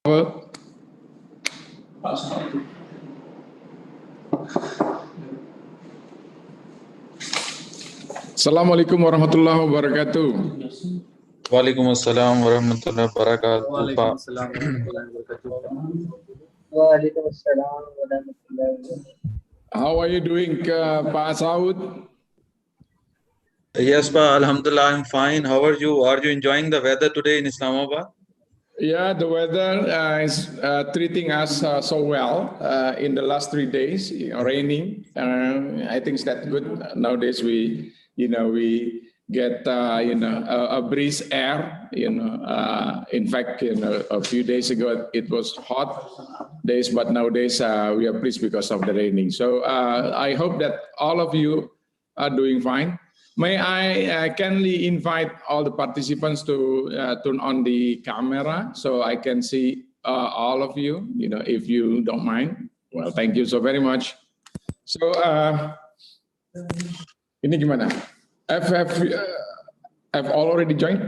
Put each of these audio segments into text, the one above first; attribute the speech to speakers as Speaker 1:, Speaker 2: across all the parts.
Speaker 1: Assalamualaikum warahmatullahi wabarakatuh.
Speaker 2: Waalaikumsalam warahmatullahi wabarakatuh.
Speaker 3: Waalaikumsalam warahmatullahi wabarakatuh.
Speaker 4: Waalaikumsalam warahmatullahi wabarakatuh.
Speaker 1: How are you doing, Pak Saud?
Speaker 2: Yes, Pa, Alhamdulillah, I'm fine. How are you? Are you enjoying the weather today in Islamabad?
Speaker 1: Yeah, the weather is treating us so well in the last 3 days, raining. I think that's good. Nowadays we get a breeze air. In fact, a few days ago it was hot days, but nowadays we are pleased because of the raining. So I hope that all of you are doing fine. May I kindly invite all the participants to turn on the camera so I can see all of you, if you don't mind. Well, thank you so very much. So, ini gimana? Have already joined?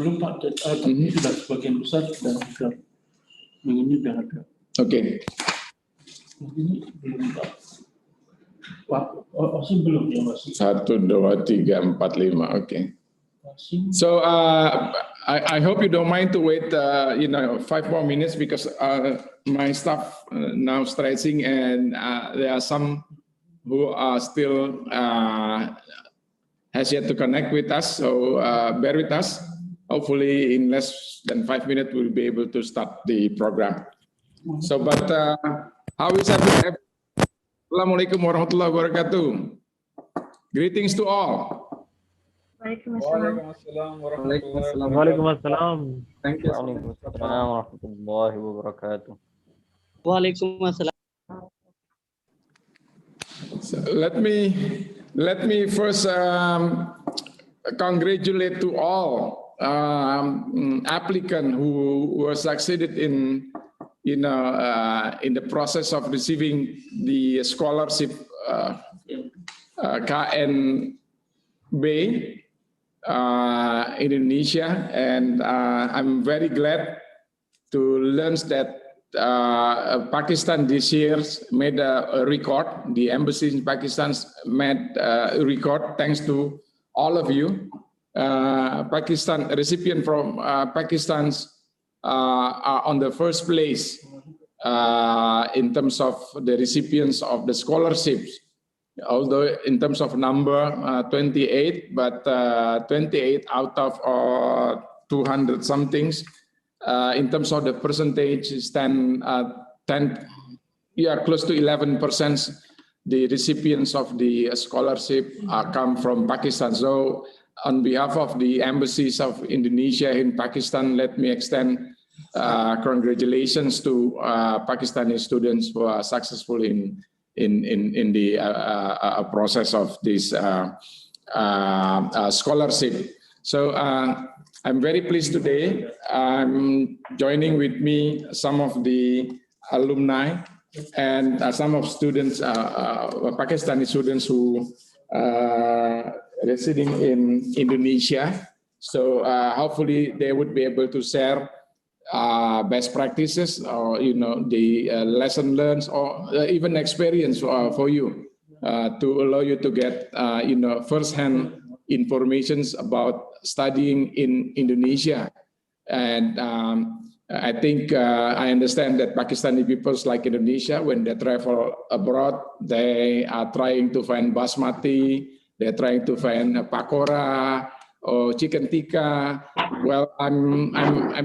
Speaker 3: Belum Pak, tapi sudah sebagian besar dan sudah ini sudah ada.
Speaker 1: Okay.
Speaker 3: Ini belum Pak. Masih belum ya masih.
Speaker 1: 1, 2, 3, 4, 5. Okay. So I hope you don't mind to wait 5 more minutes because my staff now stretching and there are some who are still has yet to connect with us. So bear with us. Hopefully in less than 5 minutes we'll be able to start the program. So but how is everything? Assalamualaikum warahmatullahi wabarakatuh. Greetings to all.
Speaker 4: Waalaikumsalam.
Speaker 3: Waalaikumsalam.
Speaker 4: Thank you.
Speaker 5: Waalaikumsalam warahmatullahi wabarakatuh.
Speaker 4: Waalaikumsalam.
Speaker 1: So let me first congratulate to all applicants who were succeeded in the process of receiving the scholarship KNB Indonesia, and I'm very glad to learn that Pakistan this year made a record. The embassy in Pakistan made a record thanks to all of you. Pakistan recipient from Pakistan's are on the first place in terms of the recipients of the scholarships. Although in terms of number 28, but 28 out of 200 somethings. In terms of the percentage, stand 10, close to 11%. The recipients of the scholarship come from Pakistan. So on behalf of the embassies of Indonesia in Pakistan, let me extend congratulations to Pakistani students who are successful in the process of this scholarship. So I'm very pleased today. I'm joining with me some of the alumni and some of students, Pakistani students who residing in Indonesia. So hopefully they would be able to share best practices or the lesson learned or even experience for you to allow you to get first-hand informations about studying in Indonesia. And I think I understand that Pakistani peoples like Indonesia, when they travel abroad, they are trying to find basmati. They're trying to find pakora or chicken tikka. Well, I'm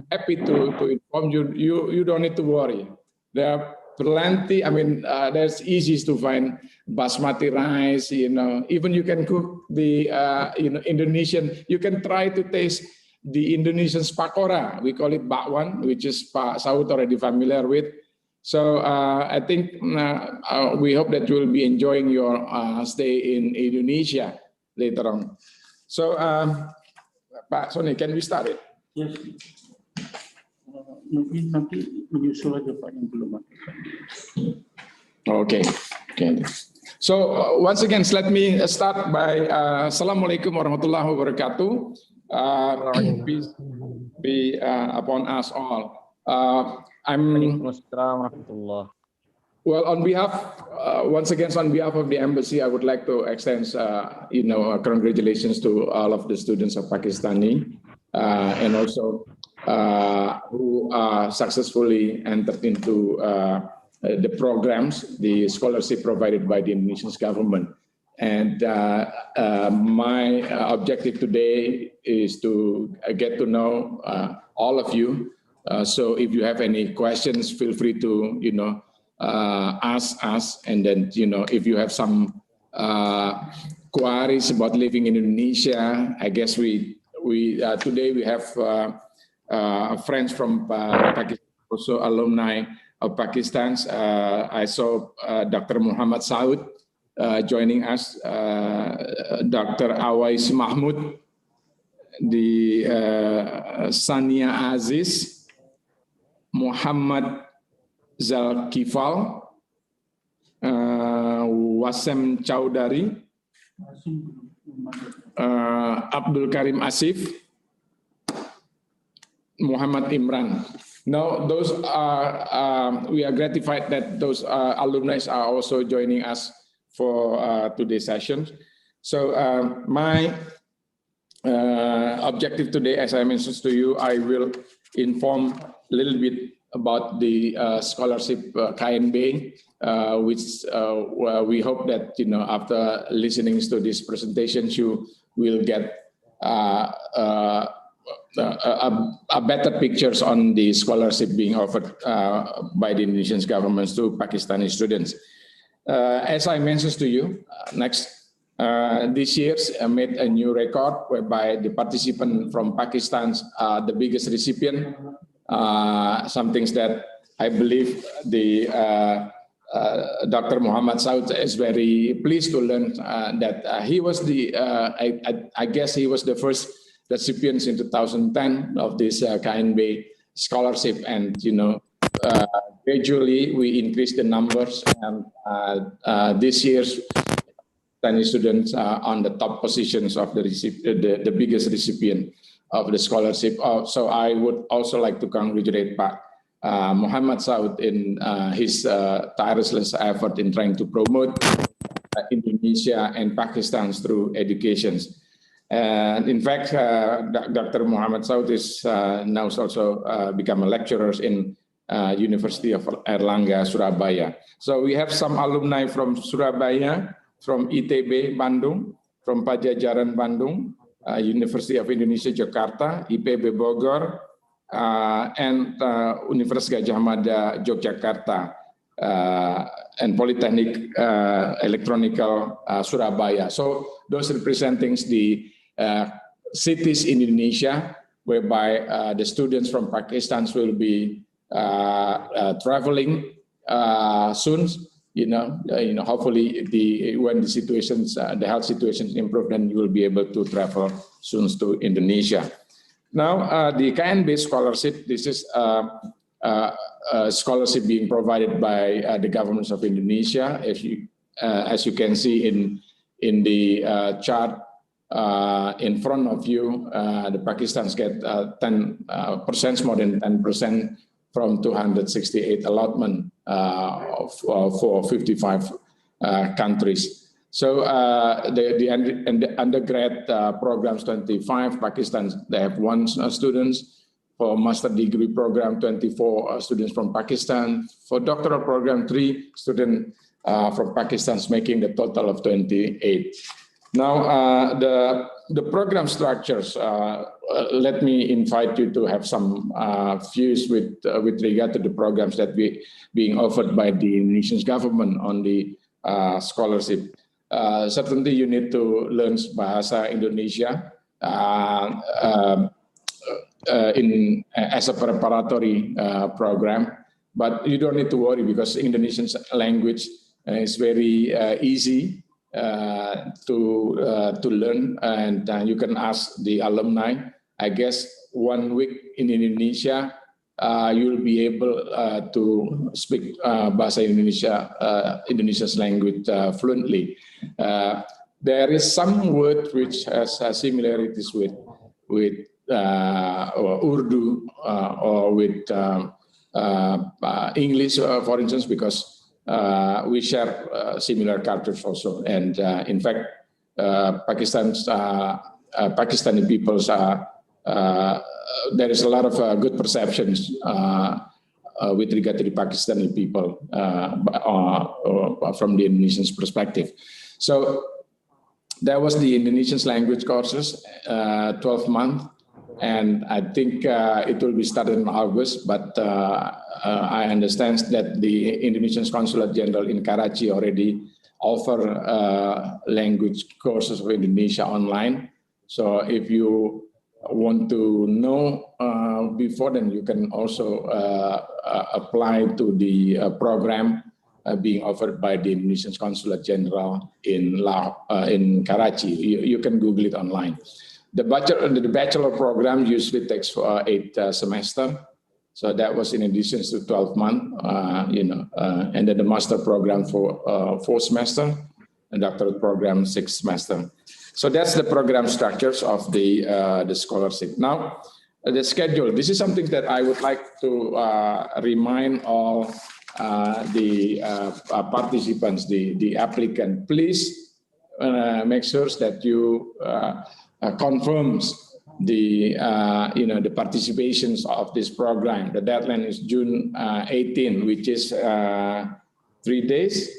Speaker 1: happy to inform you. You don't need to worry. There are plenty. I mean, there's easy to find basmati rice. Even you can cook the Indonesian. You can try to taste the Indonesian pakora. We call it bakwan, which is Pak Saud already familiar with. So I think we hope that you will be enjoying your stay in Indonesia later on. So Pak Sony, can we start it?
Speaker 3: Yes. Nanti menyusul aja Pak yang belum ada.
Speaker 1: Okay. So once again, let me start by Assalamualaikum warahmatullahi wabarakatuh. Peace be upon us all. I'm
Speaker 5: Waalaikumsalam warahmatullah.
Speaker 1: well on behalf, once again, on behalf of the embassy, I would like to extend, congratulations to all of the students of Pakistani, and also who successfully entered into the programs, the scholarship provided by the Indonesian government. And my objective today is to get to know all of you. So if you have any questions, feel free to, ask us. And then, if you have some queries about living in Indonesia, I guess we today we have friends from Pakistan, also alumni of Pakistan. I saw Dr. Muhammad Saud joining us, Dr. Awais Mahmud, the Sania Aziz, Muhammad Zalkifal, Wasem Chowdhury, Abdul Karim Asif, Muhammad Imran. Now, those are, we are gratified that those alumni are also joining us for today's session. So my objective today, as I mentioned to you, I will inform a little bit about the scholarship KNB, which we hope that, after listening to this presentation, you will get a better pictures on the scholarship being offered by the Indonesian government to Pakistani students. As I mentioned to you, this year made a new record whereby the participant from Pakistan are the biggest recipient. Some things that I believe the Dr. Muhammad Saud is very pleased to learn that he was the, I guess he was the first recipient in 2010 of this KNB scholarship, and gradually we increased the numbers, and this year's Pakistani students are on the top positions of the biggest recipient of the scholarship. So I would also like to congratulate Pak Muhammad Saud in his tireless effort in trying to promote Indonesia and Pakistan through education. And in fact, Dr. Muhammad Saud is now also become a lecturer in University of Erlangga, Surabaya. So we have some alumni from Surabaya, from ITB Bandung, from Pajajaran Bandung, University of Indonesia Jakarta, IPB Bogor, and Universitas Gadjah Mada Yogyakarta, and Polytechnic Electronical Surabaya. So those representing the cities in Indonesia, whereby the students from Pakistan will be traveling soon. Hopefully when the situations, the health situations improve, then you will be able to travel soon to Indonesia. Now, the KNB scholarship, this is a scholarship being provided by the governments of Indonesia. As you can see in the chart in front of you, the Pakistans get 10%, more than 10% from 268 allotment for 55 countries. So the undergrad programs 25, Pakistan, they have 1 students. For master degree program, 24 students from Pakistan. For doctoral program, 3 students from Pakistan, making the total of 28. Now, the program structures, let me invite you to have some views with regard to the programs that being offered by the Indonesian government on the scholarship. Certainly, you need to learn Bahasa Indonesia as a preparatory program, but you don't need to worry because Indonesian language is very easy to learn, and you can ask the alumni. I guess 1 week in Indonesia, you'll be able to speak Bahasa Indonesia, Indonesia's language fluently. There is some word which has similarities with or Urdu or with English, for instance, because we share similar cultures also. And in fact, Pakistani peoples are, there is a lot of good perceptions with regard to the Pakistani people from the Indonesian's perspective. So that was the Indonesian language courses, 12 months. And I think it will be started in August, but I understand that the Indonesian Consulate General in Karachi already offer language courses for Indonesia online. So if you want to know before, then you can also apply to the program being offered by the Indonesian Consulate General in Karachi. You can Google it online. The bachelor program usually takes 8 semesters. So that was in addition to 12 months, and then the master program for 4 semesters, and doctorate program 6 semesters. So that's the program structures of the scholarship. Now, the schedule. This is something that I would like to remind all the participants, the applicant. Please make sure that you confirms the the participations of this program. The deadline is June 18, which is 3 days.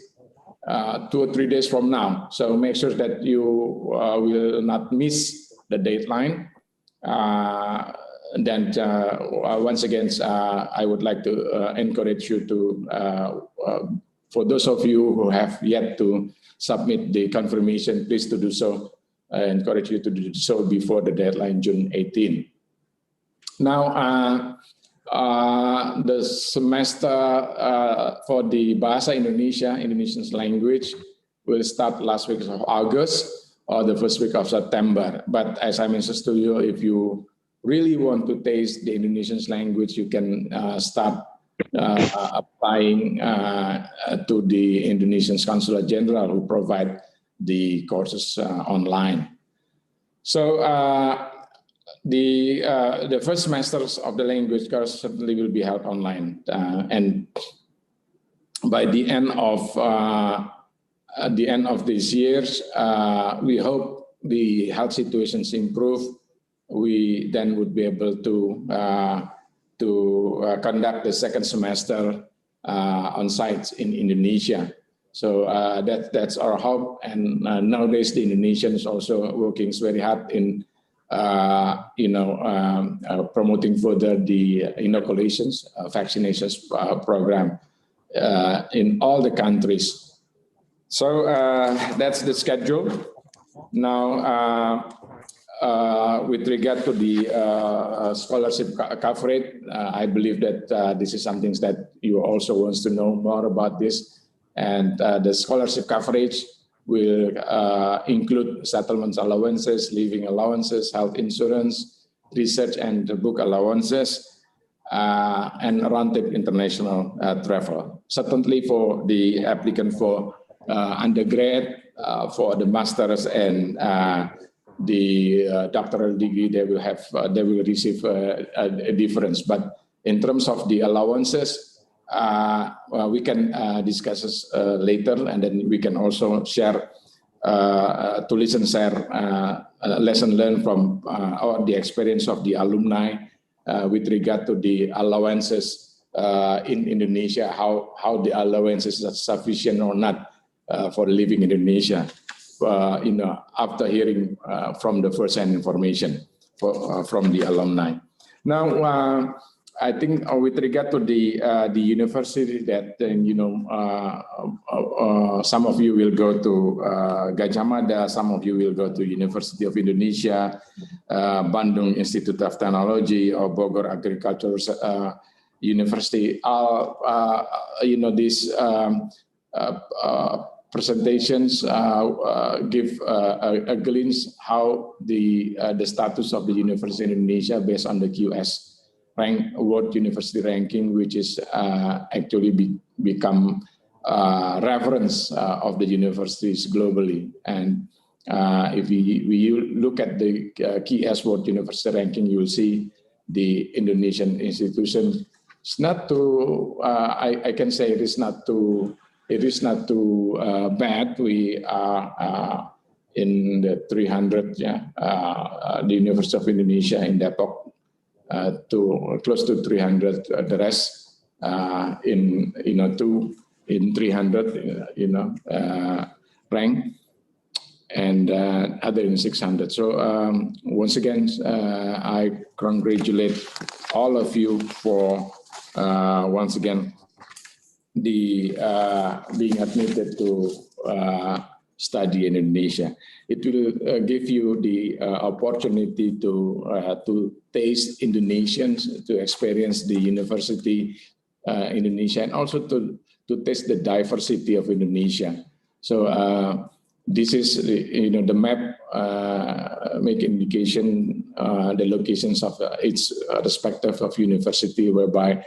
Speaker 1: 2 or 3 days from now. So make sure that you will not miss the deadline. Then once again, I would like to encourage you to, for those of you who have yet to submit the confirmation, please to do so. I encourage you to do so before the deadline, June 18. Now, the semester for the Bahasa Indonesia, Indonesian language, will start last week of August or the first week of September. But as I mentioned to you, if you really want to taste the Indonesian language, you can start applying to the Indonesian Consulate General, who provide the courses online. So the first semesters of the language course certainly will be held online, and by the end of this year, we hope the health situations improve. We then would be able to conduct the second semester on sites in Indonesia. So that's our hope, and nowadays the Indonesians also working very hard in promoting further the inoculations, vaccinations program in all the countries. So that's the schedule. Now, with regard to the scholarship coverage, I believe that this is something that you also want to know more about this. And the scholarship coverage will include settlement allowances, living allowances, health insurance, research and book allowances, and round-trip international travel. Certainly for the applicant for undergrad, for the masters and the doctoral degree, they will receive a difference. But in terms of the allowances, we can discuss this later, and then we can also share to listen, share lesson learned from or the experience of the alumni with regard to the allowances in Indonesia, how the allowances are sufficient or not for living in Indonesia. After hearing from the first-hand information from the alumni. Now, I think with regard to the university that some of you will go to Gajah Mada, some of you will go to University of Indonesia, Bandung Institute of Technology, or Bogor Agricultural University. These presentations give a glimpse how the status of the university in Indonesia based on the QS World University Ranking, which is actually become reference of the universities globally. And If we look at the key S-word university ranking, you will see the Indonesian institution. It's not too. I can say it is not too. It is not too bad. We are in the 300. Yeah, the University of Indonesia in Depok, to close to 300. The rest in 300. Rank. And other in 600. So once again, I congratulate all of you for once again the being admitted to study in Indonesia. It will give you the opportunity to taste Indonesians, to experience the university Indonesia, and also to taste the diversity of Indonesia. So this is the map make indication the locations of its respective of university, whereby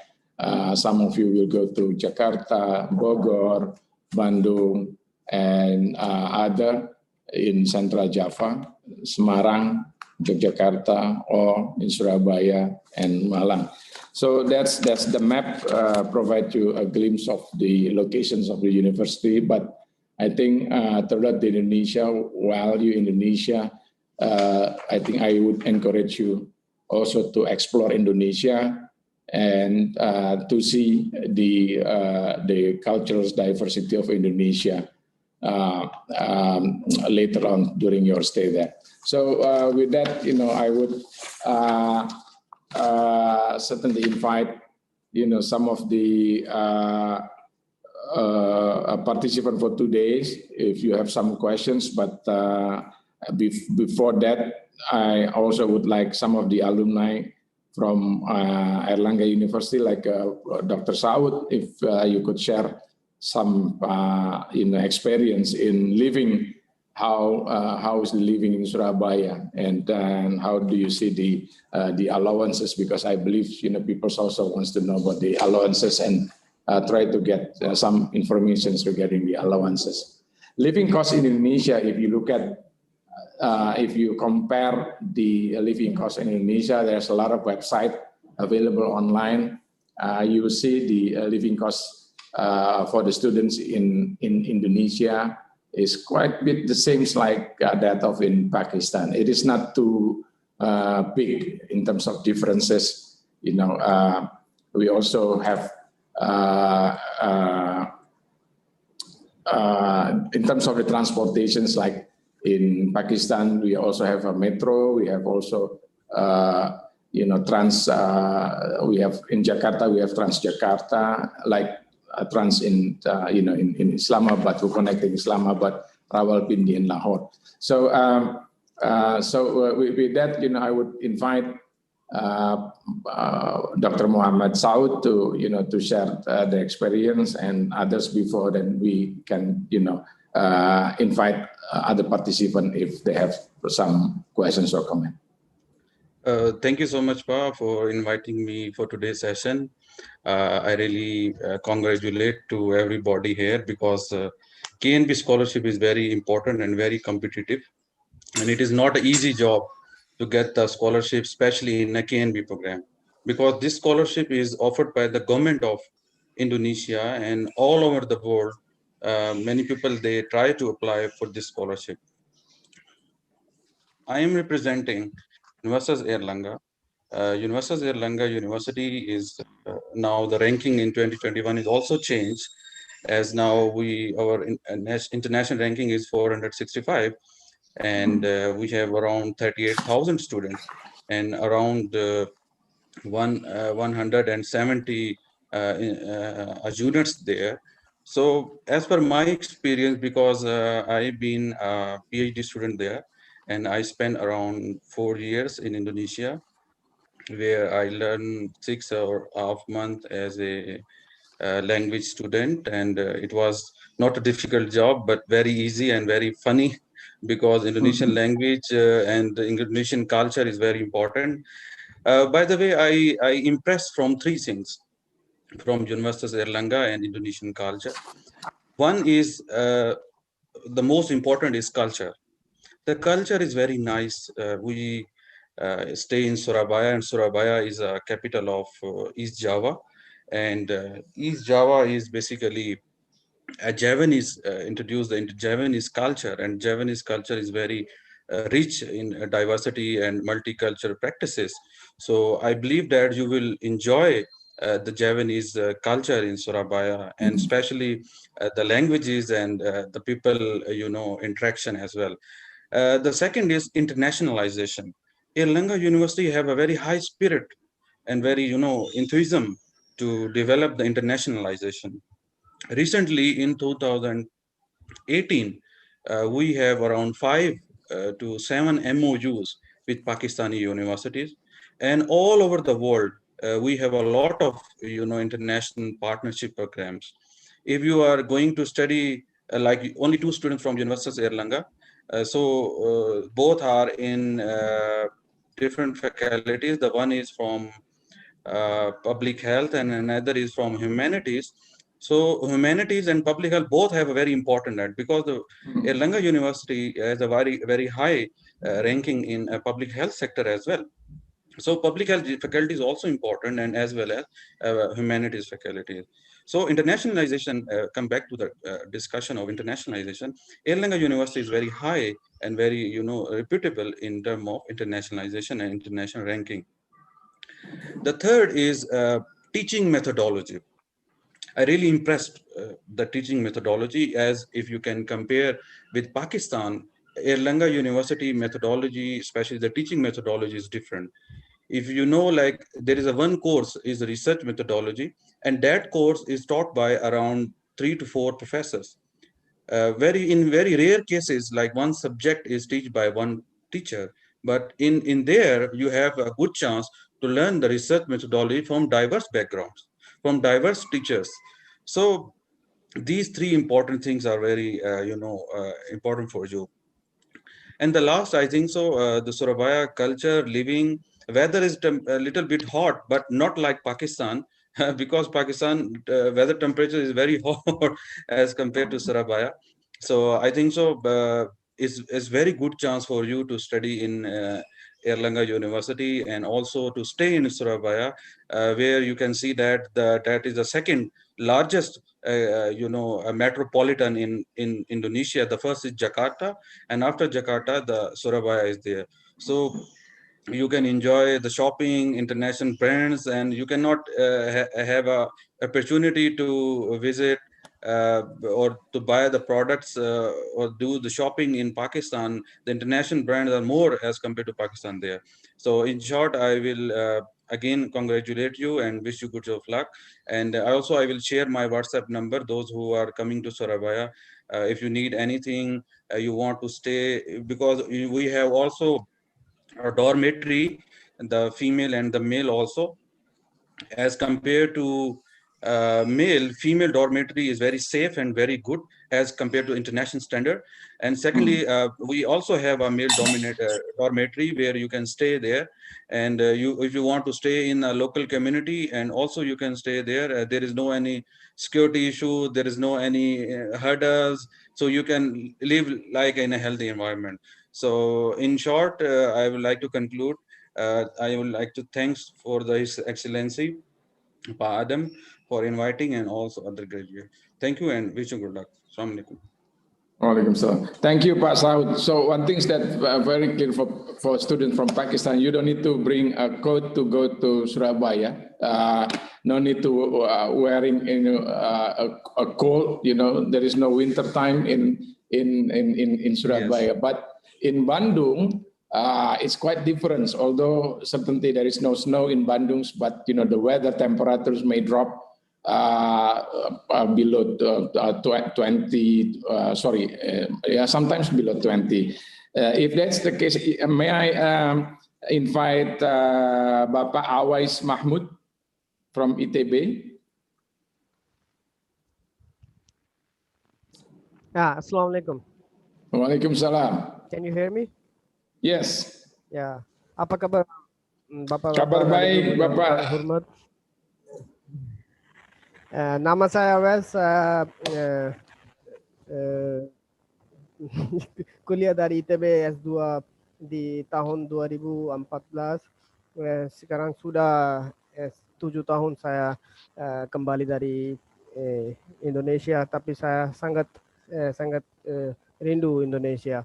Speaker 1: some of you will go to Jakarta, Bogor, Bandung, and other in Central Java, Semarang, Yogyakarta, or in Surabaya and Malang. So that's the map provide you a glimpse of the locations of the university. But I think throughout Indonesia, while you in Indonesia, I think I would encourage you also to explore Indonesia and to see the cultural diversity of Indonesia later on during your stay there. So with that, I would certainly invite some of the participant for 2 days if you have some questions. But before that, I also would like some of the alumni from Airlangga University, like Dr. Saud, if you could share some experience in living. How is living in Surabaya, and how do you see the allowances? Because I believe people also wants to know about the allowances, and try to get some information regarding the allowances. Living costs in Indonesia, if you look at, if you compare the living costs in Indonesia, there's a lot of websites available online. You will see the living costs for the students in Indonesia is quite a bit the same like that of in Pakistan. It is not too big in terms of differences. We also have in terms of the transportations, like in Pakistan, we also have a metro. We have also trans. We have in Jakarta, we have Transjakarta, like trans in in Islamabad, who connecting Islamabad, Rawalpindi, and Lahore. So with that, I would invite Dr. Muhammad Saud to share the experience, and others before. Then we can invite other participants if they have some questions or comment.
Speaker 2: Thank you so much, Pa, for inviting me for today's session. I really congratulate to everybody here, because KNB scholarship is very important and very competitive, and it is not an easy job to get the scholarship, especially in a KNB program, because this scholarship is offered by the government of Indonesia, and all over the world, many people, they try to apply for this scholarship. I am representing Universitas Airlangga. Universitas Airlangga University is now the ranking in 2021 is also changed, as now our international ranking is 465, and we have around 38,000 students and around 170 units there. So as per my experience, because I've been a PhD student there, and I spent around 4 years in Indonesia, where I learned 6.5 months as a language student, and it was not a difficult job, but very easy and very funny, because Indonesian language and the Indonesian culture is very important. By the way, I impressed from 3 things from Universitas Airlangga and Indonesian culture. One is the most important is culture. The culture is very nice. We stay in Surabaya, and Surabaya is a capital of East Java. And East Java is basically Javanese, introduced the Javanese culture, and Javanese culture is very rich in diversity and multicultural practices. So I believe that you will enjoy the Javanese culture in Surabaya, and especially the languages and the people, interaction as well. The second is internationalization. Erlanger University have a very high spirit and very, enthusiasm to develop the internationalization. Recently, in 2018, we have around 5 to 7 MOUs with Pakistani universities, and all over the world, we have a lot of international partnership programs. If you are going to study, like only 2 students from University of Erlanger, both are in different faculties. The one is from public health and another is from humanities. So humanities and public health both have a very important that, because the Erlanger University has a very high ranking in public health sector as well. So public health faculty is also important, and as well as humanities faculties. So internationalization, come back to the discussion of internationalization. Erlanger University is very high and very reputable in terms of internationalization and international ranking. The third is teaching methodology. I really impressed the teaching methodology, as if you can compare with Pakistan, Erlanger University methodology, especially the teaching methodology, is different. If you know, like there is a one course is the research methodology, and that course is taught by around 3 to 4 professors. In very rare cases, like one subject is taught by one teacher, but in there you have a good chance to learn the research methodology from diverse backgrounds, from diverse teachers. So these three important things are very important for you. And the last, I think so, the Surabaya culture, living, weather is a little bit hot, but not like Pakistan, because Pakistan weather temperature is very hot as compared to Surabaya. So I think so, it's very good chance for you to study in Erlanger University, and also to stay in Surabaya, where you can see that that is the second largest a metropolitan in Indonesia. The first is Jakarta, and after Jakarta, the Surabaya is there. So you can enjoy the shopping, international brands, and you cannot have a opportunity to visit or to buy the products or do the shopping in Pakistan. The international brands are more as compared to Pakistan there. So in short, I will again congratulate you and wish you good of luck. And I will share my WhatsApp number, those who are coming to Surabaya. If you need anything, you want to stay, because we have also a dormitory, the female and the male also. As compared to male, female dormitory is very safe and very good as compared to international standard. And secondly, we also have a male dormitory where you can stay there, and if you want to stay in a local community, and also you can stay there. There is no any security issue, there is no any hurdles, so you can live like in a healthy environment. So in short, I would like to conclude. I would like to thanks for His Excellency Pa Adam for inviting, and also other graduates. Thank you and wish you good luck. Assalamu alaikum.
Speaker 1: Waalaikumsalam. Thank you, Pak Saud. So one thing that very clear for students from Pakistan, you don't need to bring a coat to go to Surabaya. No need to wearing a coat. There is no winter time in Surabaya. Yes. But in Bandung, it's quite different. Although certainly there is no snow in Bandung, but the weather temperatures may drop below 20. Sometimes below 20. If that's the case, may I invite Bapak Awais Mahmud from ITB?
Speaker 6: Assalamualaikum.
Speaker 1: Waalaikumsalam.
Speaker 6: Can you hear me?
Speaker 1: Yes.
Speaker 6: Ya. Apa kabar, Bapak?
Speaker 1: Kabar baik, Bapak.
Speaker 6: Hormat. Nama saya Awais. kuliah dari ITB S2 di tahun 2014. Sekarang sudah 7 tahun saya kembali dari Indonesia, tapi saya sangat rindu Indonesia.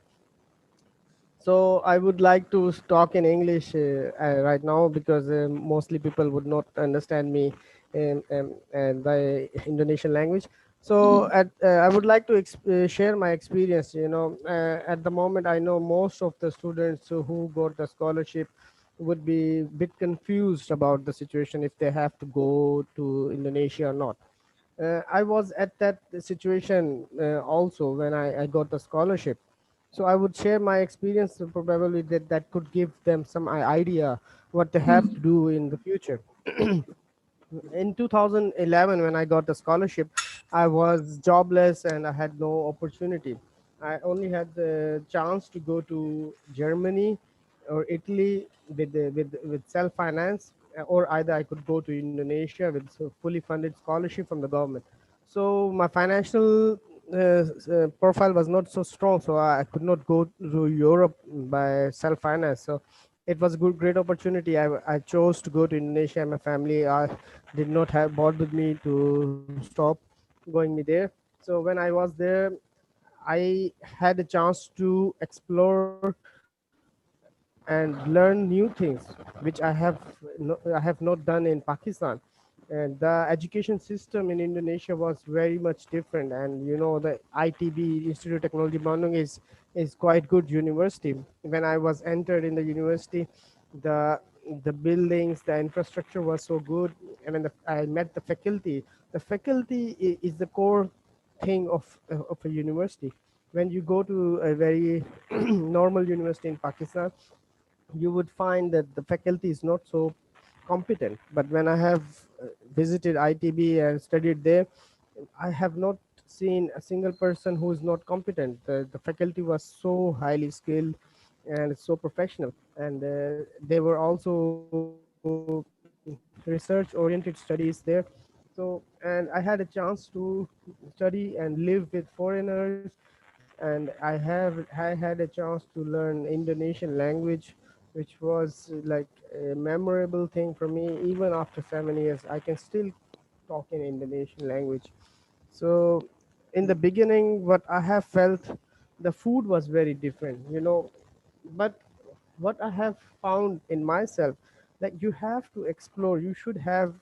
Speaker 6: So I would like to talk in English right now because mostly people would not understand me in the Indonesian language. So I would like to share my experience. At the moment, I know most of the students who got the scholarship would be a bit confused about the situation if they have to go to Indonesia or not. I was at that situation also when I got the scholarship. So I would share my experience, probably that could give them some idea what they have to do in the future. In 2011, when I got the scholarship, I was jobless and I had no opportunity. I only had the chance to go to Germany or Italy with self finance, or either I could go to Indonesia with fully funded scholarship from the government. So my financial profile was not so strong, so I could not go to Europe by self finance. So it was a great opportunity. I chose to go to Indonesia, and my family did not have bothered me to stop going me there. So when I was there, I had a chance to explore and learn new things, which I have not done in Pakistan. And the education system in Indonesia was very much different. And the ITB, Institute of Technology Bandung, is quite good university. When I was entered in the university, the the buildings, the infrastructure was so good. And when I met the faculty is the core thing of a university. When you go to a very normal university in Pakistan, you would find that the faculty is not so competent. But when I have visited ITB and studied there, I have not seen a single person who is not competent. The faculty was so highly skilled and so professional, and they were also research oriented studies there. So, and I had a chance to study and live with foreigners, and I had a chance to learn Indonesian language, which was like a memorable thing for me. Even after 7 years, I can still talk in Indonesian language. So in the beginning, what I have felt, the food was very different. But what I have found in myself, like you have to explore, you should have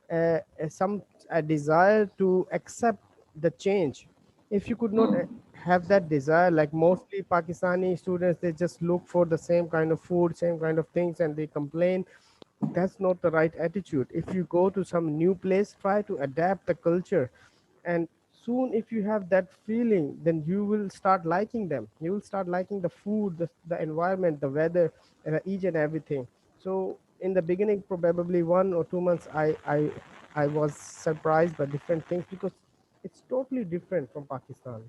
Speaker 6: a desire to accept the change. If you could not have that desire, like mostly Pakistani students, they just look for the same kind of food, same kind of things, and they complain. That's not the right attitude. If you go to some new place, try to adapt the culture, and soon if you have that feeling, then you will start liking them. You will start liking the food, the environment, the weather, and each and everything. So in the beginning, probably 1 or 2 months, I was surprised by different things because it's totally different from Pakistan.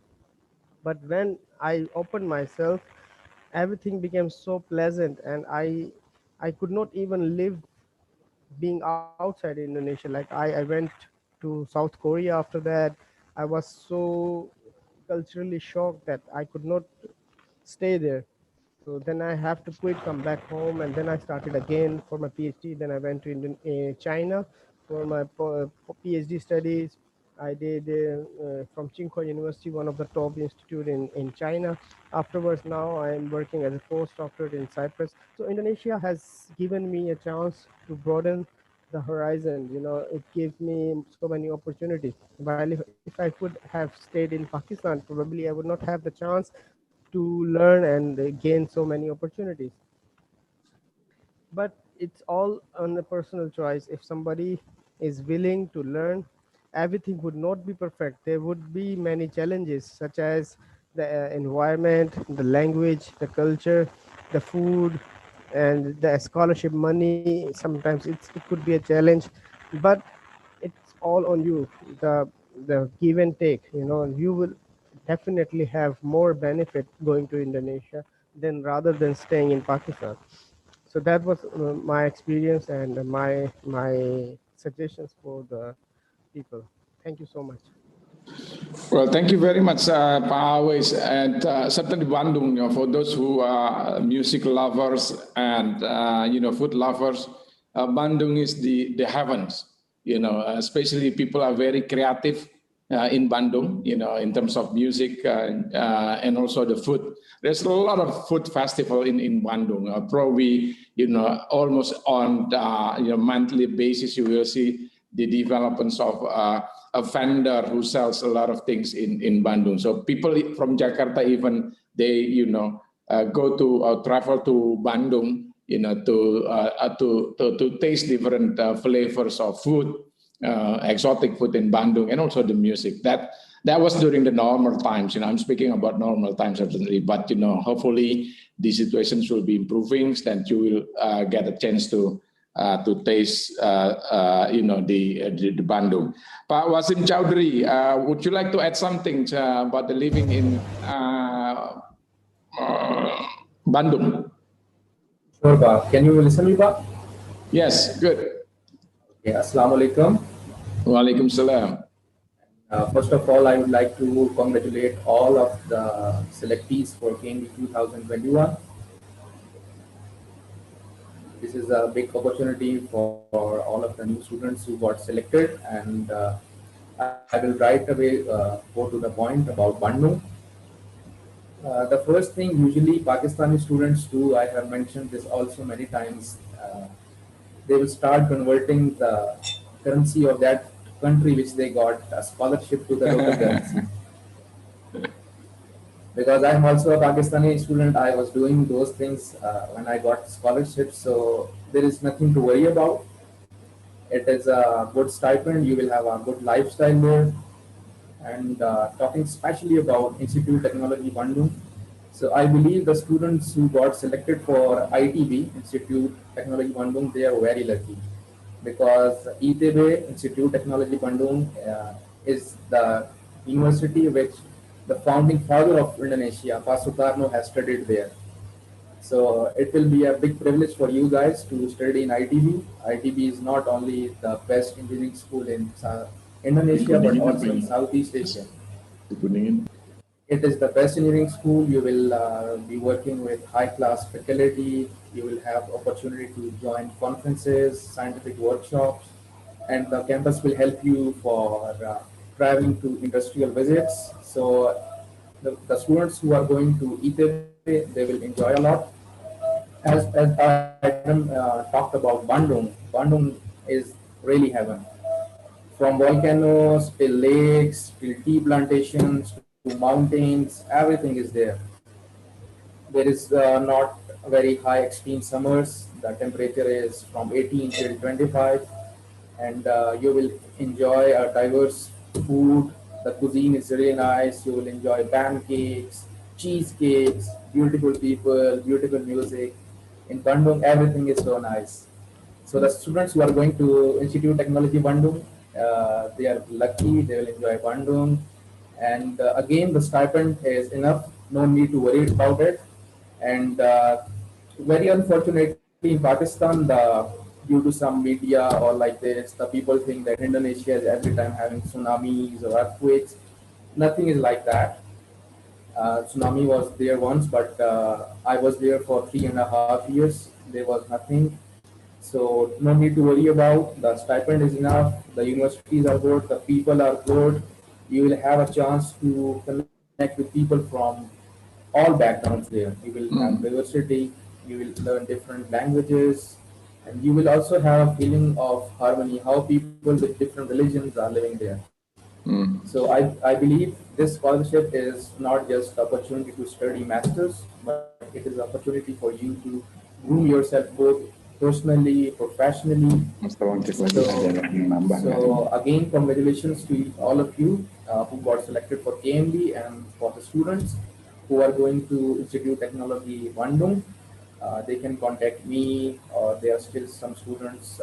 Speaker 6: But when I opened myself, everything became so pleasant, and I could not even live being outside Indonesia. Like I went to South Korea after that. I was so culturally shocked that I could not stay there. So then I have to quit, come back home, and then I started again for my PhD. Then I went to China for my PhD studies. I did from Tsinghua University, one of the top institute in China. Afterwards, now I am working as a postdoctorate in Cyprus. So Indonesia has given me a chance to broaden the horizon. It gives me so many opportunities. While if I could have stayed in Pakistan, probably I would not have the chance to learn and gain so many opportunities. But it's all on a personal choice. If somebody is willing to learn, everything would not be perfect. There would be many challenges, such as the environment, the language, the culture, the food, and the scholarship money. Sometimes it could be a challenge, but it's all on you. The give and take. You will definitely have more benefit going to Indonesia than rather than staying in Pakistan. So that was my experience and my suggestions for the people. Thank you so much.
Speaker 1: Well, thank you very much, Pak Awais. And certainly Bandung, for those who are music lovers and, food lovers, Bandung is the heavens, especially people are very creative in Bandung, in terms of music and also the food. There's a lot of food festival in Bandung. Probably, almost on monthly basis, you will see the developments of a vendor who sells a lot of things in Bandung. So people from Jakarta even they go to travel to Bandung, to taste different flavors of food, exotic food in Bandung, and also the music. That was during the normal times. I'm speaking about normal times certainly, but hopefully the situations will be improving, and you will get a chance to taste, the Bandung. Pak Wasim Chowdhury, would you like to add something about the living in Bandung?
Speaker 7: Sure, Pak. Can you listen me, Pak?
Speaker 1: Yes, good.
Speaker 7: Okay, Assalamualaikum.
Speaker 1: Waalaikumsalam.
Speaker 7: First of all, I would like to congratulate all of the selectees for KMD 2021. This is a big opportunity for all of the new students who got selected, and I will right away go to the point about Bandung. The first thing usually Pakistani students do, I have mentioned this also many times, they will start converting the currency of that country which they got a scholarship to the local currency. Because I'm also a Pakistani student, I was doing those things when I got scholarships, so there is nothing to worry about. It is a good stipend, you will have a good lifestyle there. And talking especially about Institute Technology Bandung, so I believe the students who got selected for ITB, Institute Technology Bandung, they are very lucky. Because ITB, Institute Technology Bandung, is the university which the founding father of Indonesia, Pak Sukarno, has studied there. So it will be a big privilege for you guys to study in ITB. ITB is not only the best engineering school in Indonesia, but also in Southeast Asia. It is the best engineering school. You will be working with high-class faculty. You will have opportunity to join conferences, scientific workshops, and the campus will help you for traveling to industrial visits. So the students who are going to ITB, they will enjoy a lot. As Adam talked about Bandung, Bandung is really heaven. From volcanoes till lakes, till tea plantations, to mountains, everything is there. There is not very high extreme summers. The temperature is from 18 till 25, and you will enjoy a diverse food. The cuisine is really nice. You will enjoy pancakes, cheesecakes, beautiful people, beautiful music. In Bandung, everything is so nice. So the students who are going to Institute Technology Bandung, they are lucky. They will enjoy Bandung, and again, the stipend is enough. No need to worry about it. And very unfortunately, in Pakistan, due to some media or like this, the people think that Indonesia is every time having tsunamis or earthquakes. Nothing is like that. Tsunami was there once, but I was there for 3.5 years. There was nothing. So no need to worry about. The stipend is enough. The universities are good. The people are good. You will have a chance to connect with people from all backgrounds there. You will have diversity. You will learn different languages, and you will also have a feeling of harmony. How people with different religions are living there. So I believe this scholarship is not just opportunity to study masters, but it is opportunity for you to groom yourself both personally, professionally. So again, congratulations to all of you who got selected for KMD, and for the students who are going to Institute Technology Bandung. They can contact me, or there are still some students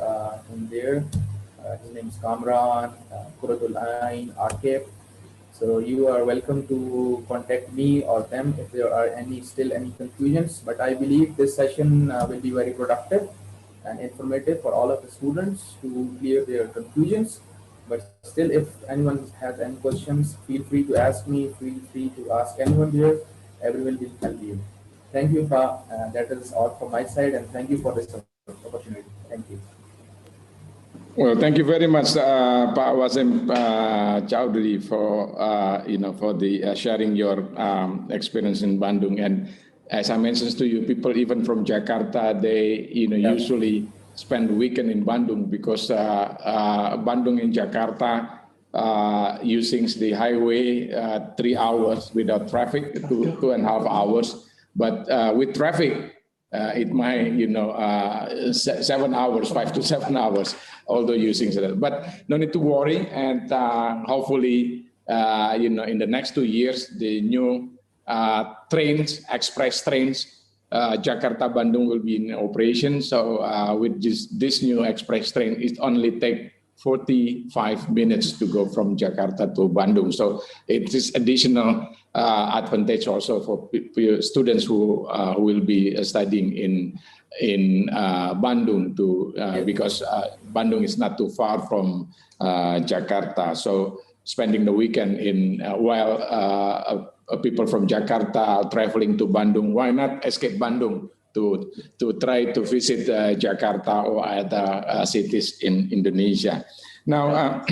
Speaker 7: in there. His name is Kamran, Kuratul Ain, Akif. So you are welcome to contact me or them if there are still any confusions. But I believe this session will be very productive and informative for all of the students to clear their confusions. But still, if anyone has any questions, feel free to ask me, feel free to ask anyone here. Everyone will help you. Thank you, Pa. That is all from my side, and thank you for this opportunity. Thank you.
Speaker 1: Well, thank you very much, Pak Wasim Chowdhury, for for the sharing your experience in Bandung. And as I mentioned to you, people even from Jakarta, they usually spend the weekend in Bandung because Bandung in Jakarta using the highway 3 hours without traffic, 2.5 hours, but with traffic. It might, 7 hours, 5 to 7 hours, although using that. But no need to worry. And hopefully, in the next 2 years, the new trains, express trains, Jakarta Bandung will be in operation. So with this new express train, it only take 45 minutes to go from Jakarta to Bandung. So it is additional advantage also for students who will be studying in Bandung because Bandung is not too far from Jakarta. So spending the weekend while people from Jakarta are traveling to Bandung, why not escape Bandung to try to visit Jakarta or other cities in Indonesia? Now,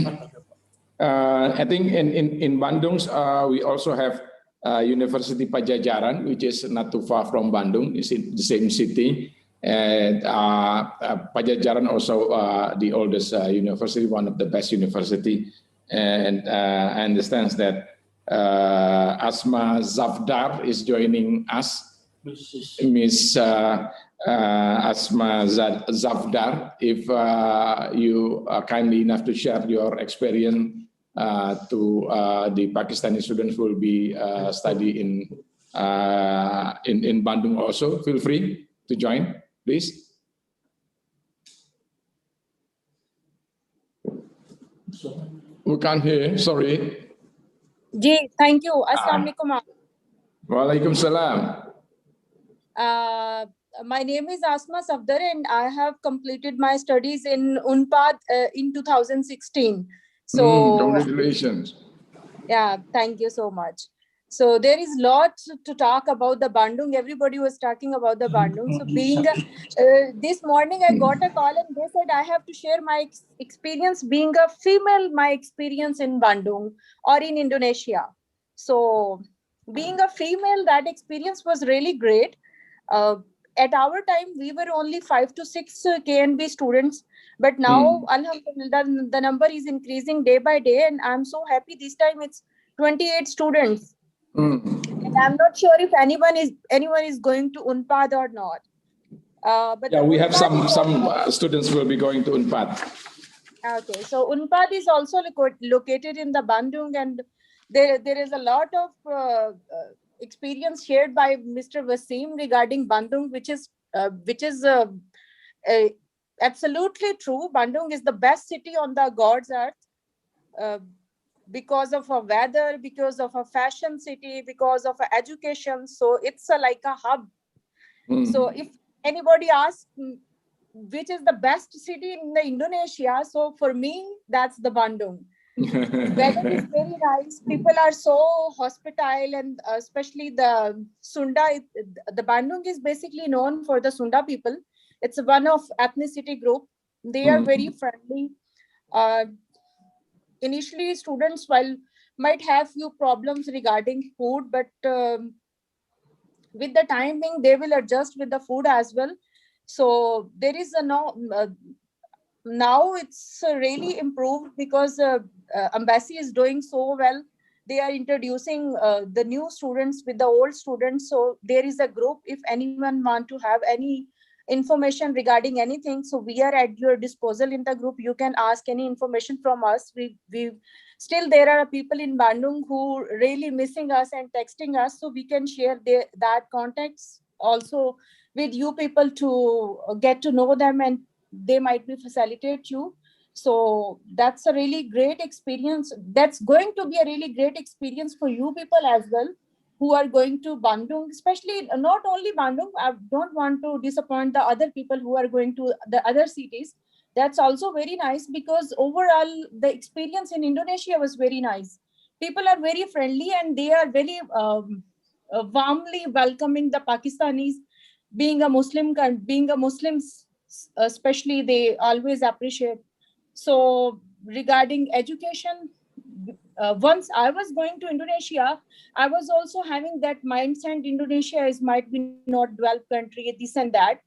Speaker 1: I think in Bandung we also have University Pajajaran, which is not too far from Bandung. It's in the same city. And Pajajaran also the oldest university, one of the best university. And I understand that Asma Zafdar is joining us. Miss Asma Zafdar, if you are kindly enough to share your experience to the Pakistani students who will be study in Bandung also, feel free to join, please. We can't hear, sorry.
Speaker 8: Ji, thank you. Assalamualaikum.
Speaker 1: Waalaikumsalam.
Speaker 8: My name is Asma Safdar and I have completed my studies in UNPAD in 2016. So
Speaker 1: congratulations.
Speaker 8: Yeah, thank you so much. So there is lot to talk about the Bandung. Everybody was talking about the Bandung. So this morning I got a call and they said I have to share my experience being a female, my experience in Bandung or in Indonesia. So being a female, that experience was really great. At our time, we were only 5 to 6 KNB students, but now, Alhamdulillah, the number is increasing day by day, and I'm so happy. This time it's 28 students. And I'm not sure if anyone is going to UNPAD or not. But
Speaker 1: yeah, we have some students will be going to UNPAD.
Speaker 8: Okay, so UNPAD is also located in the Bandung, and there is a lot of experience shared by Mr. Wasim regarding Bandung, which is absolutely true. Bandung is the best city on the God's earth because of a weather, because of a fashion city, because of a education. So it's like a hub. So if anybody asks which is the best city in the Indonesia, so for me, that's the Bandung. Weather is very nice. People are so hospitable, and especially the Sunda. The Bandung is basically known for the Sunda people. It's one of ethnicity group. They are very friendly. Initially, students might have few problems regarding food, but with the timing, they will adjust with the food as well. So there is now it's really improved because embassy is doing so well. They are introducing the new students with the old students. So there is a group. If anyone want to have any information regarding anything, so we are at your disposal in the group. You can ask any information from us. We still, there are people in Bandung who really missing us and texting us, so we can share that contacts also with you people to get to know them, and they might be facilitate you. So that's a really great experience. That's going to be a really great experience for you people as well who are going to Bandung, especially not only Bandung. I don't want to disappoint the other people who are going to the other cities, That's also very nice, because overall the experience in Indonesia was very nice. People are very friendly and they are very warmly welcoming the Pakistanis. Being a Muslim, being a Muslims, especially, they always appreciate. So regarding education, once I was going to Indonesia, I was also having that mindset Indonesia is might be not developed country, this and that.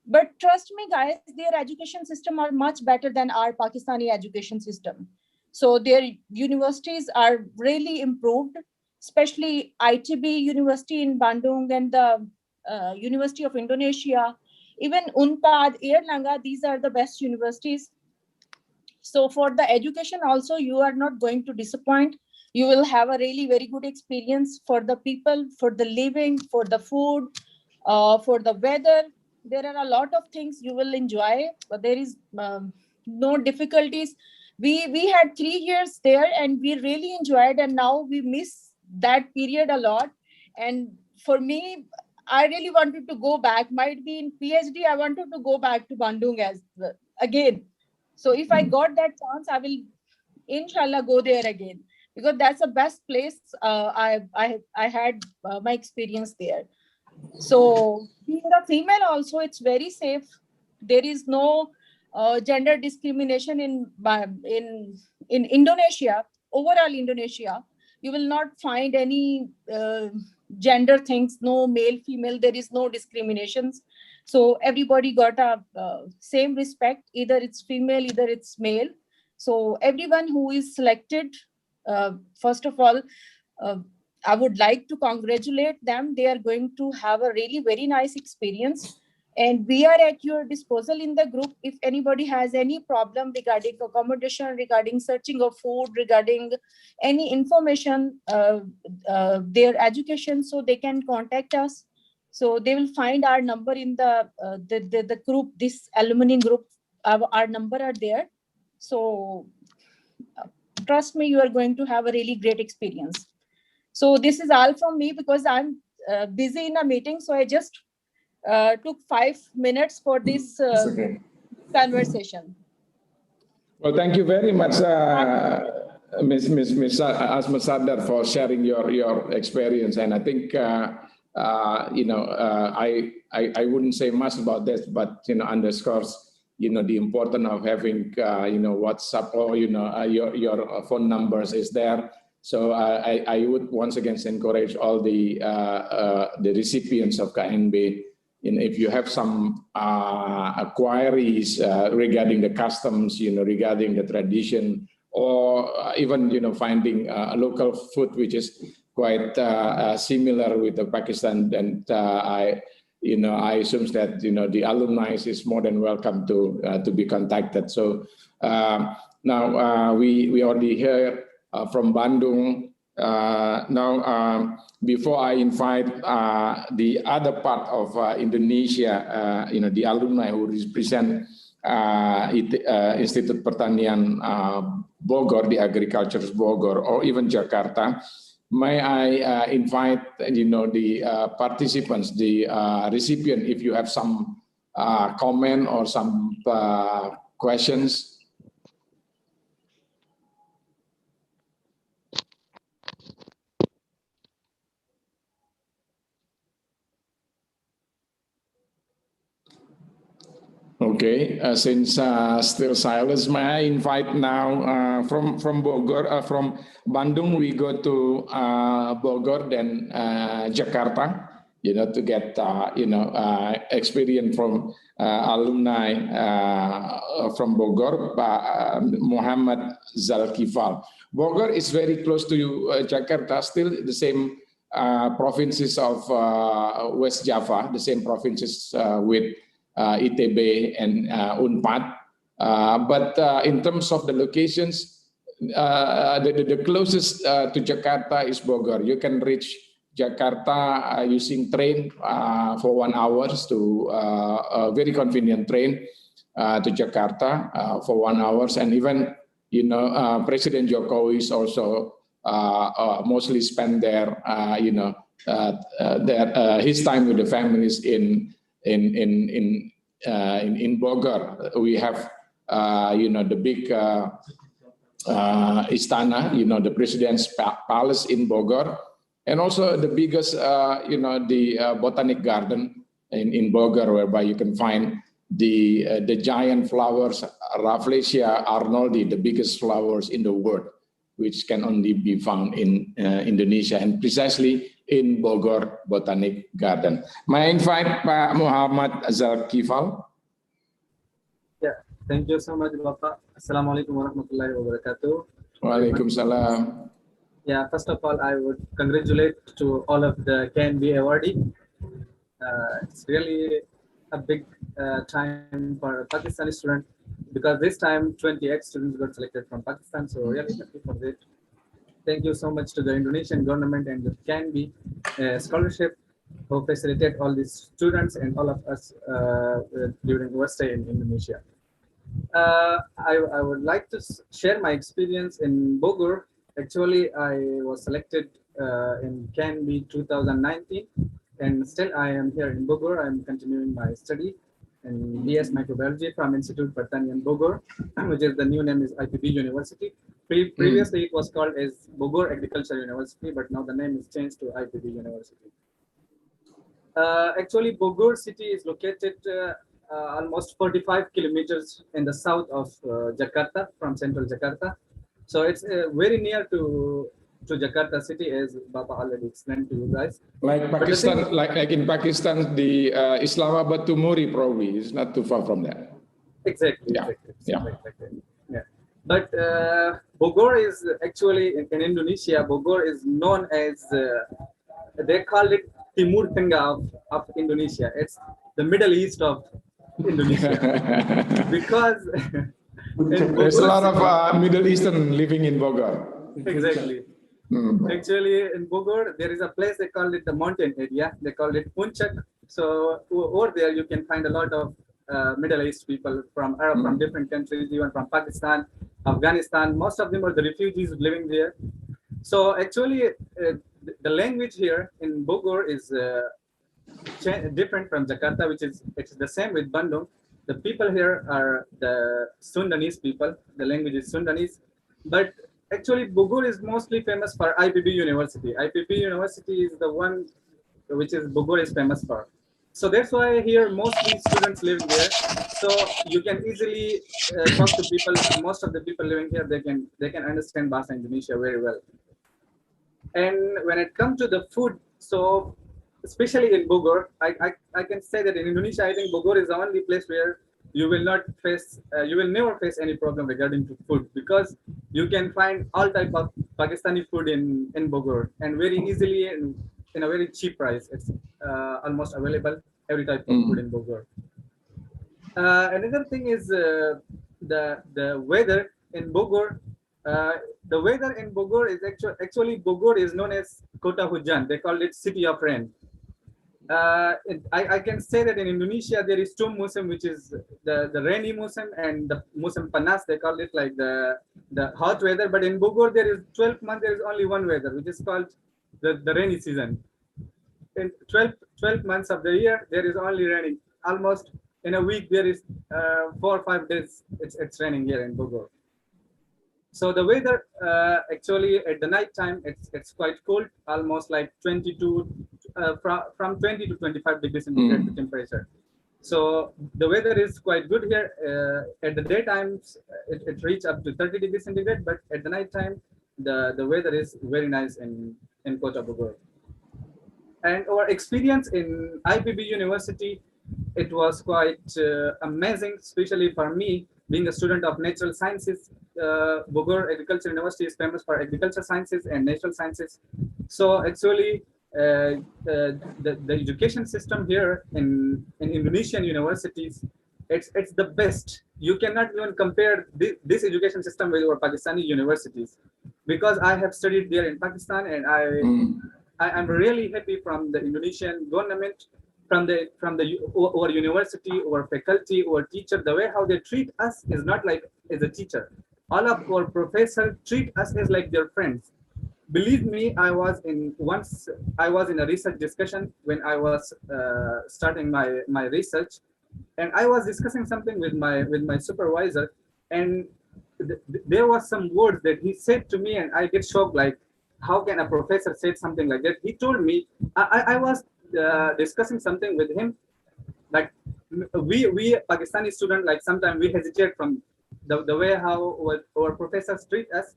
Speaker 8: But trust me, guys, their education system are much better than our Pakistani education system. So their universities are really improved, especially ITB University in Bandung and the University of Indonesia, even Unpad, Erlangga, these are the best universities. So for the education also, you are not going to disappoint. You will have a really very good experience for the people, for the living, for the food, for the weather. There are a lot of things you will enjoy, but there is no difficulties. We had 3 years there and we really enjoyed, and now we miss that period a lot. And for me, I really wanted to go back. Might be in PhD, I wanted to go back to Bandung again. So if I got that chance, I will inshallah go there again, because that's the best place. I had my experience there. So being a female also, it's very safe. There is no gender discrimination in Indonesia. Overall Indonesia, you will not find any gender things, no male female, there is no discriminations. So everybody got a same respect, either it's female, either it's male. So everyone who is selected, first of all, I would like to congratulate them. They are going to have a really very nice experience. And we are at your disposal in the group. If anybody has any problem regarding accommodation, regarding searching of food, regarding any information, their education, so they can contact us. So they will find our number in the group, this alumni group. Our number are there. So trust me, you are going to have a really great experience. So this is all from me, because I'm busy in a meeting. So I just took 5 minutes for this
Speaker 1: Okay.
Speaker 8: conversation.
Speaker 1: Well, thank you very much, Ms. Asma Sardar, for sharing your experience. And I think, I wouldn't say much about this, but, underscores, the importance of having, WhatsApp or, your phone numbers is there. So I would once again encourage all the recipients of KNB, if you have some queries regarding the customs, regarding the tradition, or even finding a local food which is quite similar with the Pakistan, and I assume that the alumni is more than welcome to be contacted. So now we already hear from Bandung. Now, before I invite the other part of Indonesia, the alumni who represent Institute Pertanian Bogor, the Agriculture Bogor, or even Jakarta, may I invite the participants, the recipient, if you have some comment or some questions. Okay, since still silence, may I invite now from Bogor, from Bandung, we go to Bogor, then Jakarta, to get experience from alumni from Bogor, Muhammad Zalkifal. Bogor is very close to Jakarta, still the same provinces of West Java, the same provinces with ITB and Unpad, but in terms of the locations, the closest to Jakarta is Bogor. You can reach Jakarta using train for 1 hour to a very convenient train to Jakarta for 1 hour, and even President Jokowi is also mostly spend their his time with the families in Bogor. We have the big istana, the president's palace in Bogor, and also the biggest, the botanic garden in Bogor, whereby you can find the giant flowers, Rafflesia arnoldi, the biggest flowers in the world, which can only be found in Indonesia, and precisely in Bogor Botanic Garden. May I invite Pak Muhammad Zulkifli?
Speaker 9: Yeah, thank you so much, Bapak. Assalamualaikum warahmatullahi wabarakatuh.
Speaker 1: Waalaikumsalam.
Speaker 9: Yeah, first of all, I would congratulate to all of the KNB awardee. It's really a big time for a Pakistani student, because this time 28 students got selected from Pakistan, so really happy for that. Thank you so much to the Indonesian government and the KNB scholarship who facilitate all these students and all of us during our stay in Indonesia. I would like to share my experience in Bogor. Actually, I was selected in KNB 2019, and still I am here in Bogor. I'm continuing my study in BS Microbiology from Institute Pertanian Bogor, which is the new name is IPB University. Previously, it was called as Bogor Agriculture University, but now the name is changed to IPB University. Actually, Bogor city is located almost 45 kilometers in the south of Jakarta, from central Jakarta. So it's very near to Jakarta city, as Baba already explained to you guys.
Speaker 1: Like Pakistan, like in Pakistan, the Islamabad to Muri probably is not too far from there.
Speaker 9: Exactly.
Speaker 1: Yeah.
Speaker 9: Exactly. Yeah. But Bogor is actually in Indonesia. Bogor is known as they call it Timur Tengah of Indonesia. It's the Middle East of Indonesia because
Speaker 1: there's a lot of Middle Eastern living in Bogor.
Speaker 9: Exactly. Actually, in Bogor, there is a place they call it the mountain area. They call it Puncak. So over there, you can find a lot of Middle East people from Arab, from different countries, even from Pakistan, Afghanistan. Most of them are the refugees living there. So actually, the language here in Bogor is different from Jakarta, which is it's the same with Bandung. The people here are the Sundanese people. The language is Sundanese, but actually Bogor is mostly famous for IPB University. IPB University is the one which is Bogor is famous for. So that's why here mostly students live there. So you can easily talk to people. Most of the people living here, they can understand Bahasa Indonesia very well. And when it comes to the food, so especially in Bogor, I can say that in Indonesia, I think Bogor is the only place where you will never face any problem regarding to food, because you can find all type of Pakistani food in Bogor, and very easily in a very cheap price. It's almost available every type of food in Bogor. Another thing is the weather in Bogor. The weather in Bogor is actually Bogor is known as Kota Hujan. They call it City of Rain. I can say that in Indonesia there is two musim, which is the rainy musim and the musim panas. They call it like the hot weather. But in Bogor there is 12 months. There is only one weather, which is called the rainy season. In 12 months of the year there is only raining. Almost in a week there is 4 or 5 days it's raining here in Bogor. So the weather actually at the night time it's quite cold, almost like 22 from 20 to 25 degrees centigrade the temperature. So the weather is quite good here. At the daytime it reaches up to 30 degrees centigrade, but at the night time the weather is very nice in Kota Bogor. And our experience in IPB University, it was quite amazing, especially for me being a student of natural sciences. Bogor Agriculture University is famous for agriculture sciences and natural sciences. So actually the education system here in Indonesian universities, it's the best. You cannot even compare this education system with our Pakistani universities, because I have studied there in Pakistan, and I am really happy from the Indonesian government, from our university, our faculty, our teacher. The way how they treat us is not like as a teacher. All of our professors treat us as like their friends. Believe me, I was in a research discussion when I was starting my research, and I was discussing something with my supervisor, and there was some words that he said to me, and I get shocked, like, how can a professor say something like that? He told me, I was discussing something with him, like we Pakistani student, like sometimes we hesitate from the way how our professors treat us.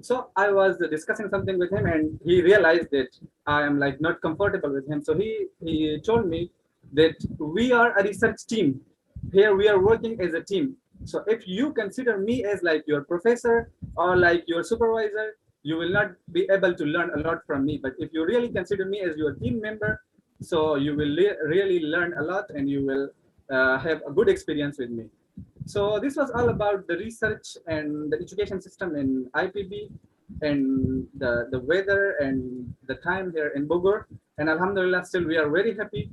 Speaker 9: So I was discussing something with him, and he realized that I am like not comfortable with him. So he told me that we are a research team. Here we are working as a team. So if you consider me as like your professor or like your supervisor, you will not be able to learn a lot from me. But if you really consider me as your team member, so you will really learn a lot, and you will have a good experience with me. So this was all about the research and the education system in IPB, and the weather and the time here in Bogor. And Alhamdulillah, still we are very happy,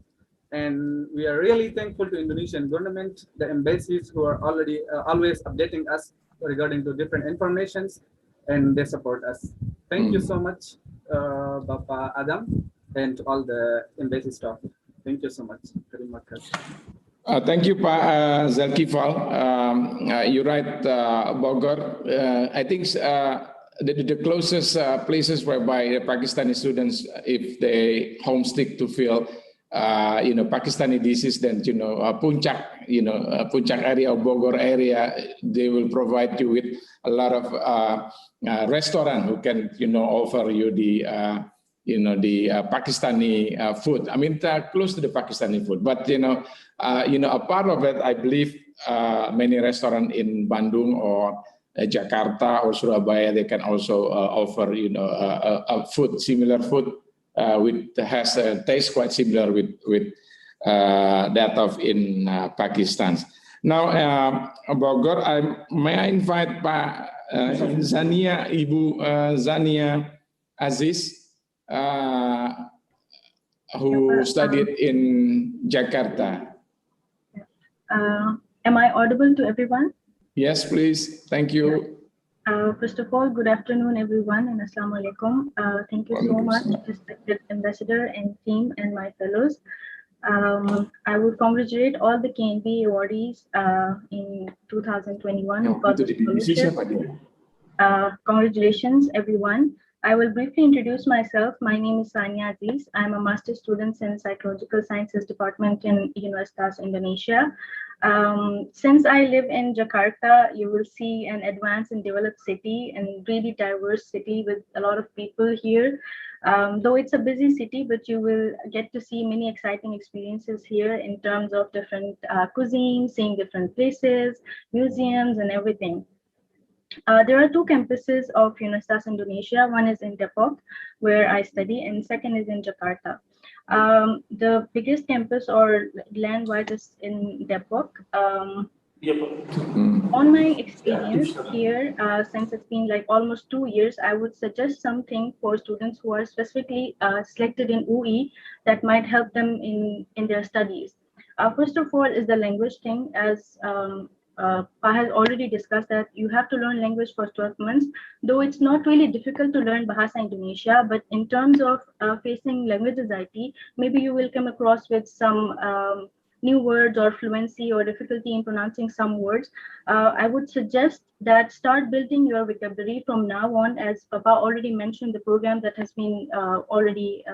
Speaker 9: and we are really thankful to Indonesian government, the embassies who are already always updating us regarding to different informations, and they support us. Thank you so much, Bapa Adam, and to all the embassy staff. Thank you so much. Terima kasih.
Speaker 1: Thank you, Pak Zulkifli. You're right, Bogor. I think the closest places whereby the Pakistani students, if they homestick to feel, Pakistani dishes, then, Puncak, Puncak area of Bogor area, they will provide you with a lot of restaurant who can, offer you the Pakistani food. I mean, close to the Pakistani food, but a part of it, I believe, many restaurants in Bandung or Jakarta or Surabaya, they can also offer, a food, similar food, which has a taste quite similar with that of in Pakistan. Now, Bogor, may I invite Pak Zania, Ibu Zania Aziz, who studied in Jakarta.
Speaker 10: Am I audible to everyone?
Speaker 1: Yes, please. Thank you.
Speaker 10: First of all, good afternoon, everyone, and Assalamu alaikum. Thank you so much, respected ambassador and team and my fellows. I would congratulate all the KNB awardees in 2021 who got the scholarship. Congratulations, everyone. I will briefly introduce myself. My name is Sania Aziz. I'm a master's student in Psychological Sciences Department in Universitas Indonesia. Since I live in Jakarta, you will see an advanced and developed city and really diverse city with a lot of people here. Though it's a busy city, but you will get to see many exciting experiences here in terms of different cuisines, seeing different places, museums, and everything. There are two campuses of Universitas Indonesia. One is in Depok, where I study, and second is in Jakarta. The biggest campus or land-wise is in Depok. On my experience here, since it's been like almost 2 years, I would suggest something for students who are specifically selected in UI that might help them in their studies. First of all is the language thing, as Pa has already discussed that you have to learn language for 12 months, though it's not really difficult to learn Bahasa Indonesia, but in terms of facing language anxiety, maybe you will come across with some new words or fluency or difficulty in pronouncing some words. I would suggest that start building your vocabulary from now on, as Papa already mentioned the program that has been already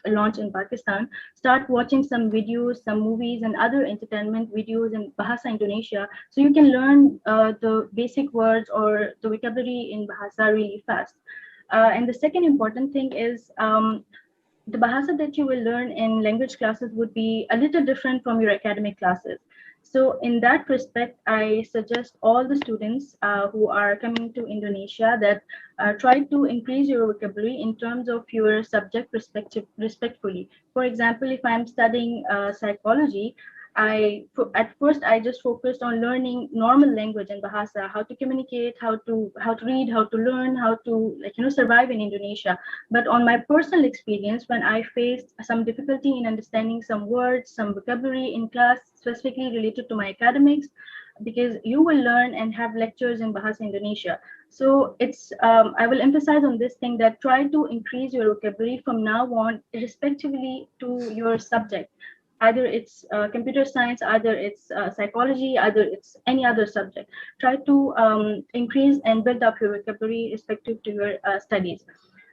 Speaker 10: launched in Pakistan. Start watching some videos, some movies and other entertainment videos in Bahasa Indonesia, so you can learn the basic words or the vocabulary in Bahasa really fast. And the second important thing is the Bahasa that you will learn in language classes would be a little different from your academic classes. So in that respect, I suggest all the students who are coming to Indonesia that try to increase your vocabulary in terms of your subject respectfully. For example, if I'm studying psychology, at first I just focused on learning normal language and Bahasa, how to communicate, how to read, how to learn, how to survive in Indonesia. But on my personal experience, when I faced some difficulty in understanding some words, some vocabulary in class, specifically related to my academics, because you will learn and have lectures in Bahasa Indonesia. So it's I will emphasize on this thing that try to increase your vocabulary from now on, respectively to your subject. either it's computer science, either it's psychology, either it's any other subject. Try to increase and build up your vocabulary respective to your studies.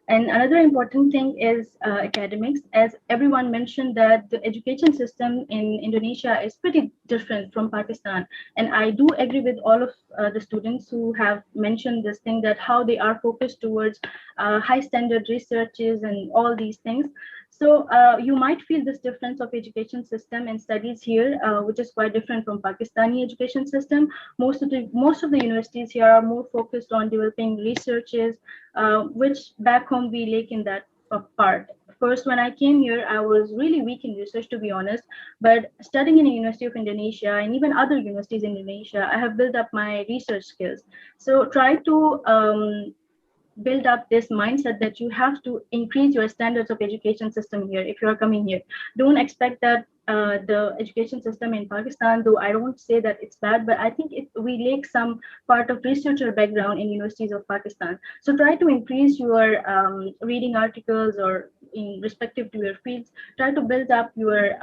Speaker 10: And another important thing is academics. As everyone mentioned, that the education system in Indonesia is pretty different from Pakistan. And I do agree with all of the students who have mentioned this thing, that how they are focused towards high standard researches and all these things. So you might feel this difference of education system and studies here, which is quite different from Pakistani education system. Most of the universities here are more focused on developing researches, which back home we lack in that part. First, when I came here, I was really weak in research, to be honest. But studying in the University of Indonesia and even other universities in Indonesia, I have built up my research skills. So try to build up this mindset that you have to increase your standards of education system here if you're coming here. Don't expect that the education system in Pakistan, though I don't say that it's bad, but I think we lack some part of researcher background in universities of Pakistan. So try to increase your reading articles or in respective to your fields. Try to build up your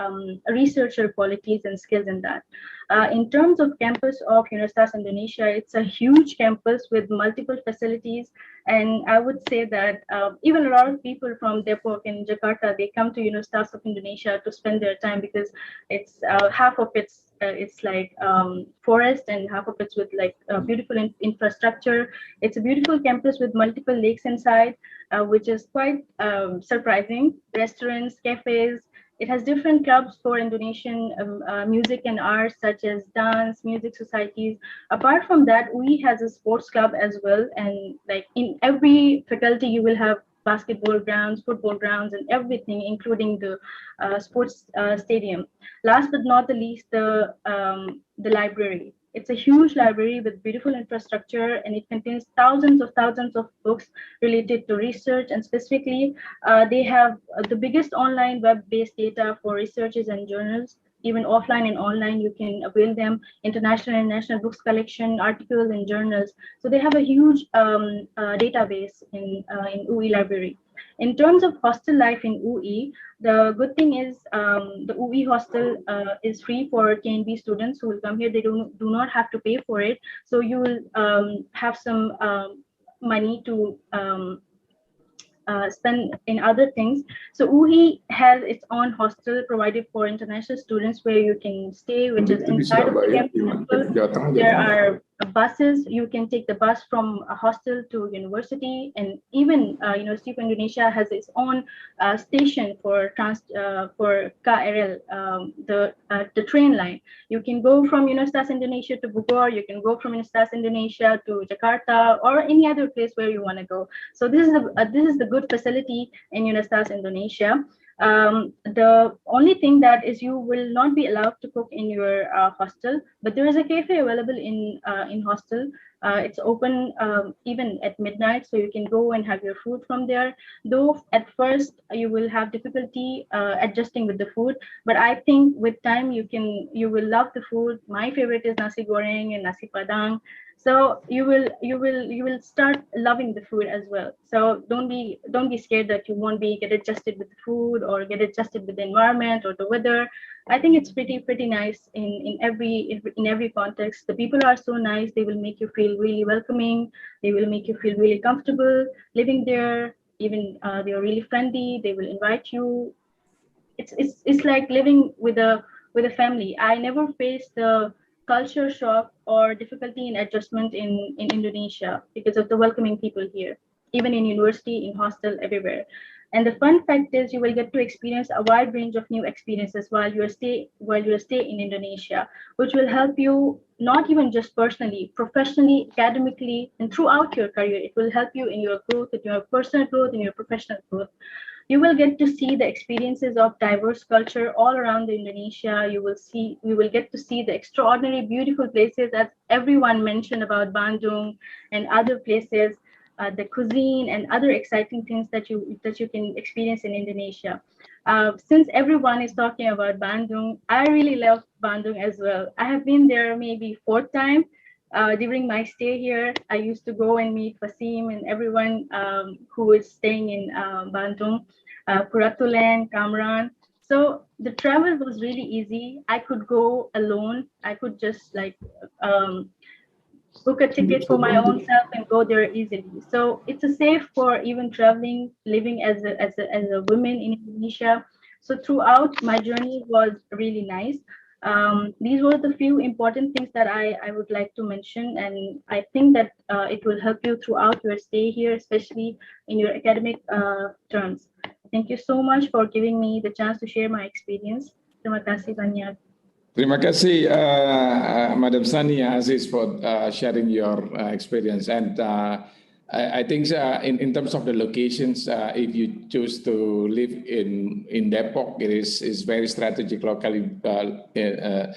Speaker 10: researcher qualities and skills in that. In terms of campus of Universitas Indonesia, it's a huge campus with multiple facilities. And I would say that even a lot of people from Depok and Jakarta, they come to Universitas of Indonesia to spend their time, because it's half of it's like forest and half of it's with like beautiful infrastructure. It's a beautiful campus with multiple lakes inside, which is quite surprising. Restaurants, cafes. It has different clubs for Indonesian music and arts, such as dance, music societies. Apart from that, we has a sports club as well. And like in every faculty, you will have basketball grounds, football grounds, and everything, including the sports stadium. Last but not the least, the library. It's a huge library with beautiful infrastructure, and it contains thousands of books related to research. And specifically, they have the biggest online web-based data for researches and journals. Even offline and online, you can avail them. International and national books collection, articles, and journals. So they have a huge database in UI library. In terms of hostel life in UI, the good thing is the UI hostel is free for KNB students who will come here. They do not have to pay for it. So you will have some money to spend in other things. So UI has its own hostel provided for international students where you can stay, which is inside of the campus. There are buses. You can take the bus from a hostel to university, and even University of Indonesia has its own station for KRL, the train line. You can go from Universitas Indonesia to Bogor. You can go from Universitas Indonesia to Jakarta or any other place where you want to go. So this is the good facility in Universitas Indonesia. The only thing that is you will not be allowed to cook in your hostel, but there is a cafe available in hostel. It's open even at midnight, so you can go and have your food from there. Though at first you will have difficulty adjusting with the food, but I think with time you will love the food. My favorite is nasi goreng and nasi padang. So you will start loving the food as well. So don't be scared that you won't get adjusted with the food or get adjusted with the environment or the weather. I think it's pretty nice in every context. The people are so nice. They will make you feel really welcoming. They will make you feel really comfortable living there. Even they are really friendly. They will invite you. It's like living with a family. I never faced the culture shock or difficulty in adjustment in Indonesia because of the welcoming people here, even in university, in hostel, everywhere. And the fun fact is you will get to experience a wide range of new experiences while you stay in Indonesia, which will help you not even just personally, professionally, academically, and throughout your career. It will help you in your growth, in your personal growth, in your professional growth. You will get to see the experiences of diverse culture all around Indonesia. You will get to see the extraordinary, beautiful places that everyone mentioned about Bandung and other places, the cuisine and other exciting things that you can experience in Indonesia. Since everyone is talking about Bandung, I really love Bandung as well. I have been there maybe 4th time. During my stay here, I used to go and meet Fasim and everyone who is staying in Bandung, Kuratulen, Kamran. So the travel was really easy. I could go alone. I could just like book a ticket for my own self and go there easily. So it's a safe for even traveling, living as a woman in Indonesia. So throughout my journey was really nice. These were the few important things that I would like to mention, and I think that it will help you throughout your stay here, especially in your academic terms. Thank you so much for giving me the chance to share my experience. Terima kasih banyak.
Speaker 1: Terima kasih, Madam Sania Aziz, for sharing your experience. And I think in terms of the locations, if you choose to live in Depok, it is very strategic locally, the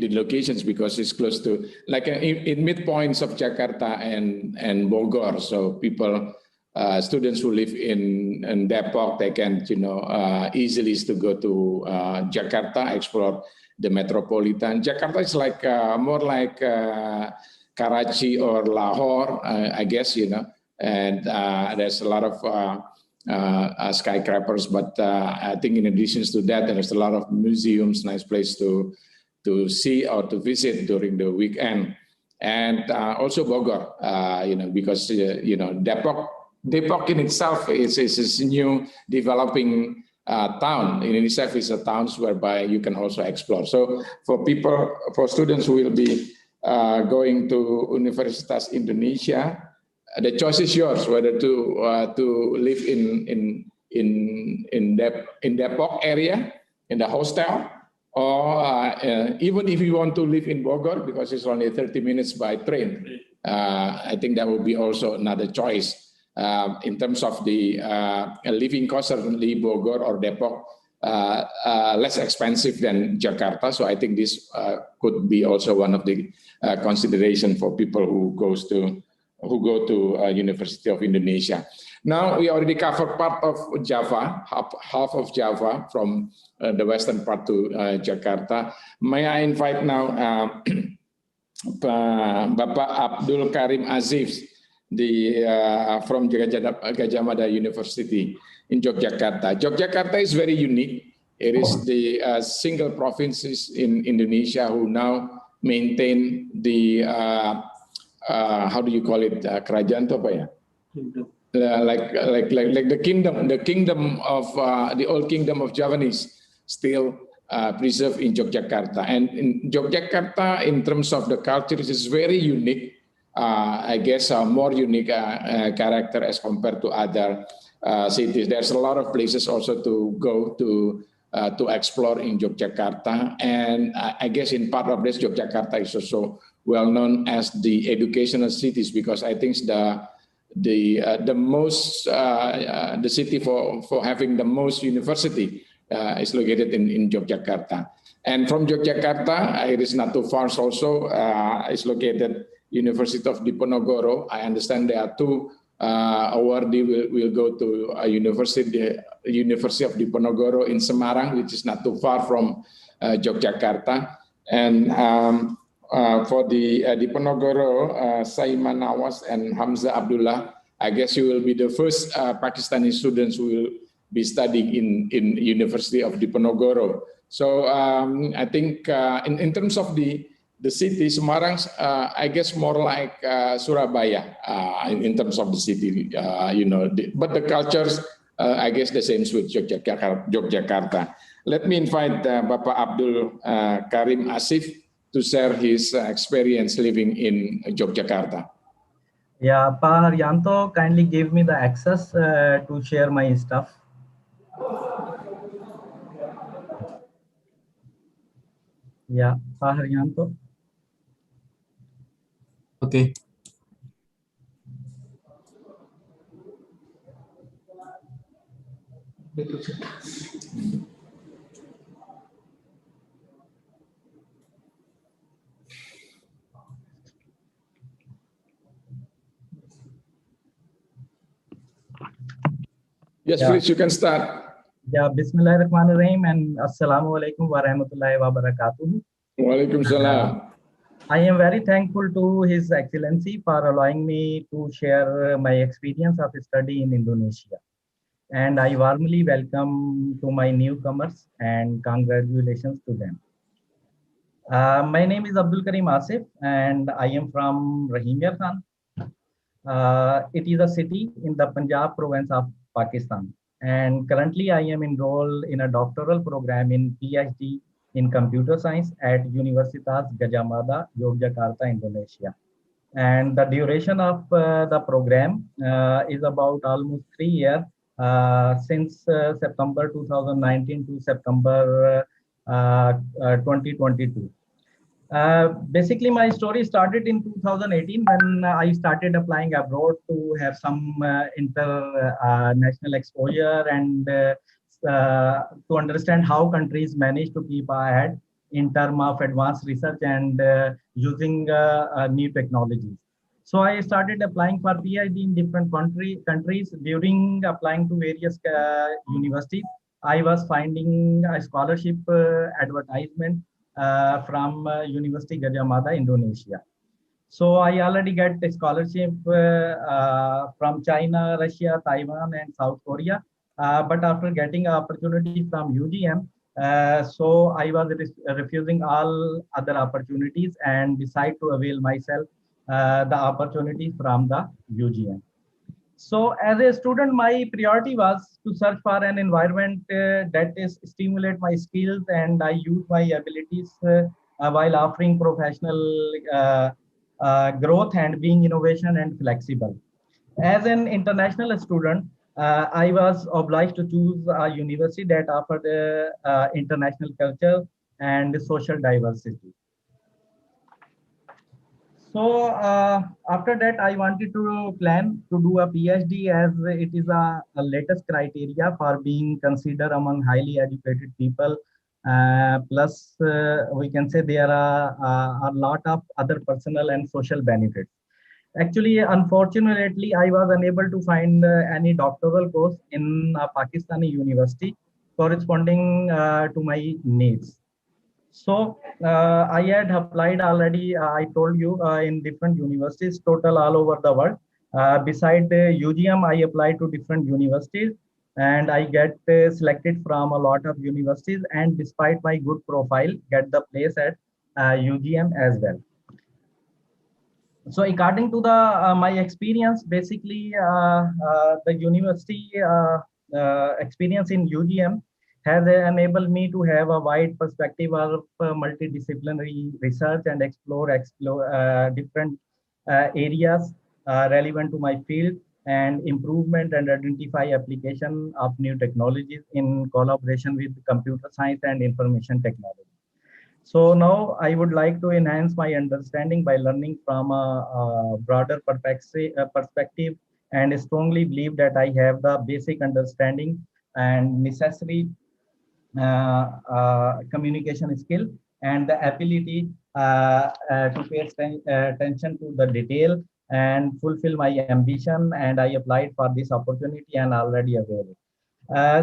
Speaker 1: locations, because it's close to, like in midpoints of Jakarta and Bogor. So people, students who live in Depok, they can, easily to go to Jakarta, explore the metropolitan. Jakarta is like more like Karachi or Lahore, I guess, and there's a lot of skyscrapers, but I think in addition to that, there's a lot of museums, nice place to see or to visit during the weekend. And also Bogor, because, Depok in itself is a new developing town. Indonesia is a town whereby you can also explore. So for students who will be going to Universitas Indonesia, the choice is yours whether to live in Depok area in the hostel, or even if you want to live in Bogor, because it's only 30 minutes by train. I think that would be also another choice. In terms of the living cost, certainly Bogor or Depok less expensive than Jakarta. So I think this could be also one of the consideration for people who go to University of Indonesia. Now we already covered part of Java, half of Java from the western part to Jakarta. May I invite now Bapak Abdul Karim Asif, from Gajah Mada University in Yogyakarta. Yogyakarta is very unique. It is the single provinces in Indonesia who now maintain the how do you call it? Kerajaan apa ya? Like the kingdom of the old kingdom of Javanese still preserved in Yogyakarta. And in Yogyakarta, in terms of the culture, it is very unique. I guess a more unique character as compared to other cities. There's a lot of places also to go to explore in Yogyakarta, and I guess in part of this, Yogyakarta is also well known as the educational cities, because I think the city for having the most university is located in Yogyakarta. And from Yogyakarta, it is not too far also, is located University of Diponegoro. I understand there are two awardees will go to University of Diponegoro in Semarang, which is not too far from Yogyakarta. And for the Diponegoro, Saiman Nawas and Hamza Abdullah, I guess you will be the first Pakistani students who will be studying in University of Diponegoro. So I think in terms of the city, Semarang, I guess more like Surabaya in terms of the city, but the cultures, I guess the same with Yogyakarta. Let me invite Bapak Abdul Karim Asif to share his experience living in Yogyakarta.
Speaker 11: Yeah, Pa Haryanto kindly gave me the access to share my stuff. Yeah, Pa Haryanto.
Speaker 12: Okay.
Speaker 1: Yes, please, you can start.
Speaker 11: Yeah, Bismillahirrahmanirrahim and Assalamu alaikum wa rahmatullahi wa barakatuh.
Speaker 1: Wa alaikum salam.
Speaker 11: I am very thankful to His Excellency for allowing me to share my experience of study in Indonesia. and I warmly welcome to my newcomers and congratulations to them. My name is Abdul Karim Asif, and I am from Rahimia Khan. It is a city in the Punjab province of Pakistan. And currently I am enrolled in a doctoral program in PhD in computer science at Universitas Gadjah Mada, Yogyakarta, Indonesia. And the duration of the program is about almost 3 years, since September 2019 to September 2022. Basically, my story started in 2018 when I started applying abroad to have some international exposure and to understand how countries manage to keep ahead in terms of advanced research and using new technologies. So I started applying for PhD in different countries. During applying to various universities, I was finding a scholarship advertisement from University Gadjah Mada, Indonesia. So I already get a scholarship from China, Russia, Taiwan, and South Korea. But after getting an opportunity from UGM, so I was refusing all other opportunities and decide to avail myself the opportunity from the UGM. So as a student, my priority was to search for an environment that is stimulate my skills and I use my abilities while offering professional growth and being innovation and flexible. As an international student, I was obliged to choose a university that offered international culture and social diversity. So after that, I wanted to plan to do a PhD as it is a latest criteria for being considered among highly educated people. Plus, we can say there are a lot of other personal and social benefits. Actually, unfortunately, I was unable to find any doctoral course in a Pakistani university corresponding to my needs. So I had applied already, I told you, in different universities, total all over the world. Beside UGM, I applied to different universities and I get selected from a lot of universities, and despite my good profile, get the place at UGM as well. So according to the my experience, basically the university experience in UGM has enabled me to have a wide perspective of multidisciplinary research and explore different areas relevant to my field and improvement and identify application of new technologies in collaboration with computer science and information technology. So now I would like to enhance my understanding by learning from a broader perspective, and strongly believe that I have the basic understanding and necessary communication skill and the ability to pay attention to the detail and fulfill my ambition. And I applied for this opportunity and already available.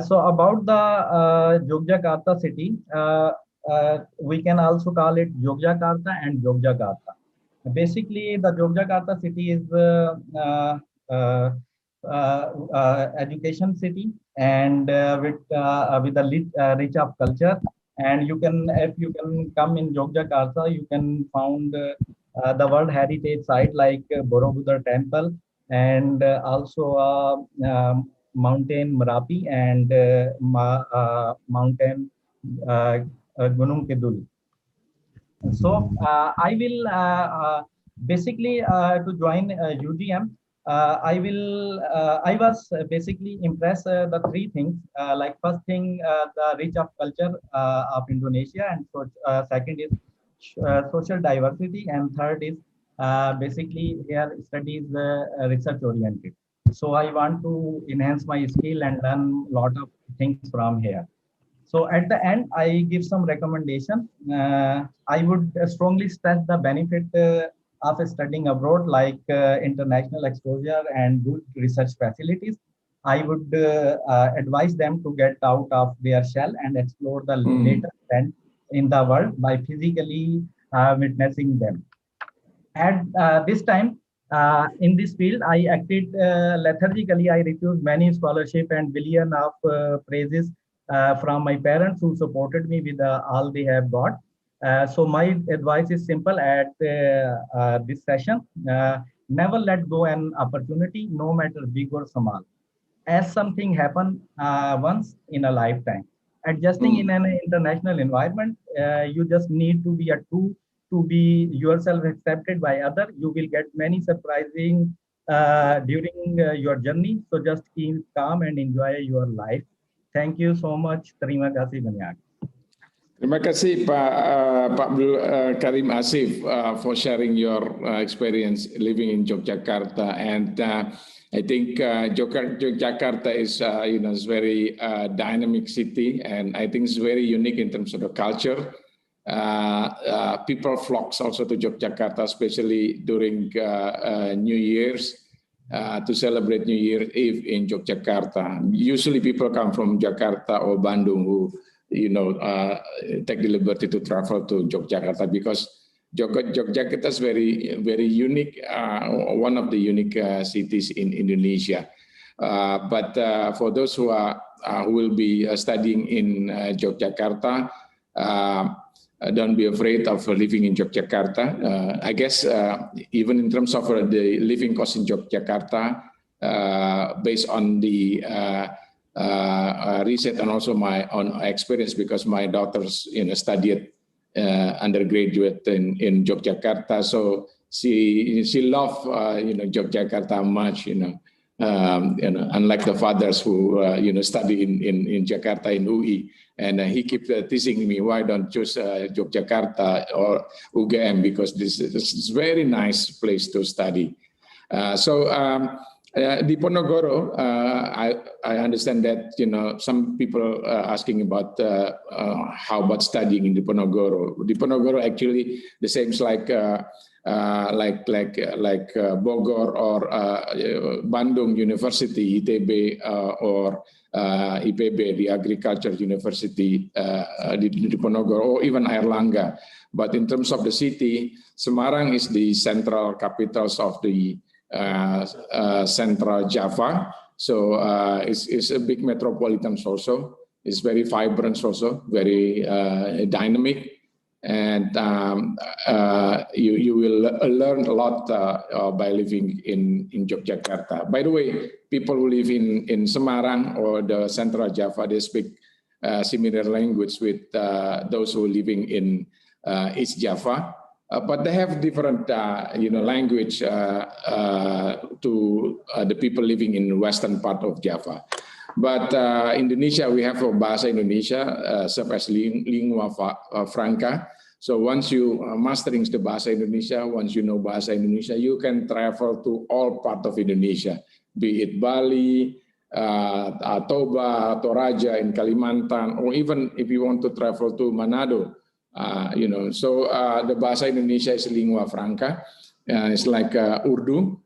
Speaker 11: So about the Yogyakarta city, we can also call it Yogyakarta and Yogyakarta. Basically, the Yogyakarta city is education city and with a rich of culture. And you can, if you can come in Yogyakarta, you can found the World Heritage site like Borobudur Temple and also Mountain Merapi and Mountain Gunung Kidul. So I will basically to join UGM. I was basically impressed the three things. Like first thing, the rich of culture of Indonesia, and so second is social diversity, and third is basically here studies research oriented. So I want to enhance my skill and learn a lot of things from here. So at the end, I give some recommendation. I would strongly stress the benefit of studying abroad, like international exposure and good research facilities. I would advise them to get out of their shell and explore the latest trend in the world by physically witnessing them. At this time, In this field, I acted lethargically. I refused many scholarship and billion of praises from my parents who supported me with all they have got. So my advice is simple at this session. Never let go an opportunity, no matter big or small, as something happen once in a lifetime. Adjusting in an international environment, you just need to be a true to be yourself accepted by other. You will get many surprising during your journey. So just keep calm and enjoy your life. Thank you so much. Terima kasih banyak.
Speaker 1: Terima kasih Pak Abdul Karim Asif for sharing your experience living in Yogyakarta, and I think Yogyakarta is is very dynamic city, and I think it's very unique in terms of the culture. People flocks also to Yogyakarta, especially during New Year's. To celebrate New Year's Eve in Yogyakarta. Usually people come from Jakarta or Bandung who take the liberty to travel to Yogyakarta, because Yogyakarta is very unique, one of the unique cities in Indonesia. But for those who will be studying in Yogyakarta, don't be afraid of living in Yogyakarta. I guess even in terms of the living cost in Yogyakarta, based on the research and also my own experience, because my daughters studied undergraduate in Yogyakarta, so she loved Yogyakarta much, unlike the fathers who study in Jakarta in UI, and he keeps teasing me, why don't choose Yogyakarta or UGM, because this is very nice place to study. Di Ponorogo, I understand that some people are asking about how about studying in Diponegoro. Diponegoro actually the same like Bogor or Bandung University, ITB or IPB, the Agriculture University di Diponegoro, or even Airlangga. But in terms of the city, Semarang is the central capitals of the Central Java, so it's a big metropolitan also. It's very vibrant also, very dynamic, and you will learn a lot by living in Yogyakarta. By the way, people who live in Semarang or the Central Java, they speak similar language with those who are living in East Java. But they have different, language to the people living in the western part of Java. But Indonesia, we have a Bahasa Indonesia, serve as lingua franca. So once you mastering the Bahasa Indonesia, once you know Bahasa Indonesia, you can travel to all part of Indonesia, be it Bali, Toba, Toraja in Kalimantan, or even if you want to travel to Manado. So the Bahasa Indonesia is lingua franca. It's like Urdu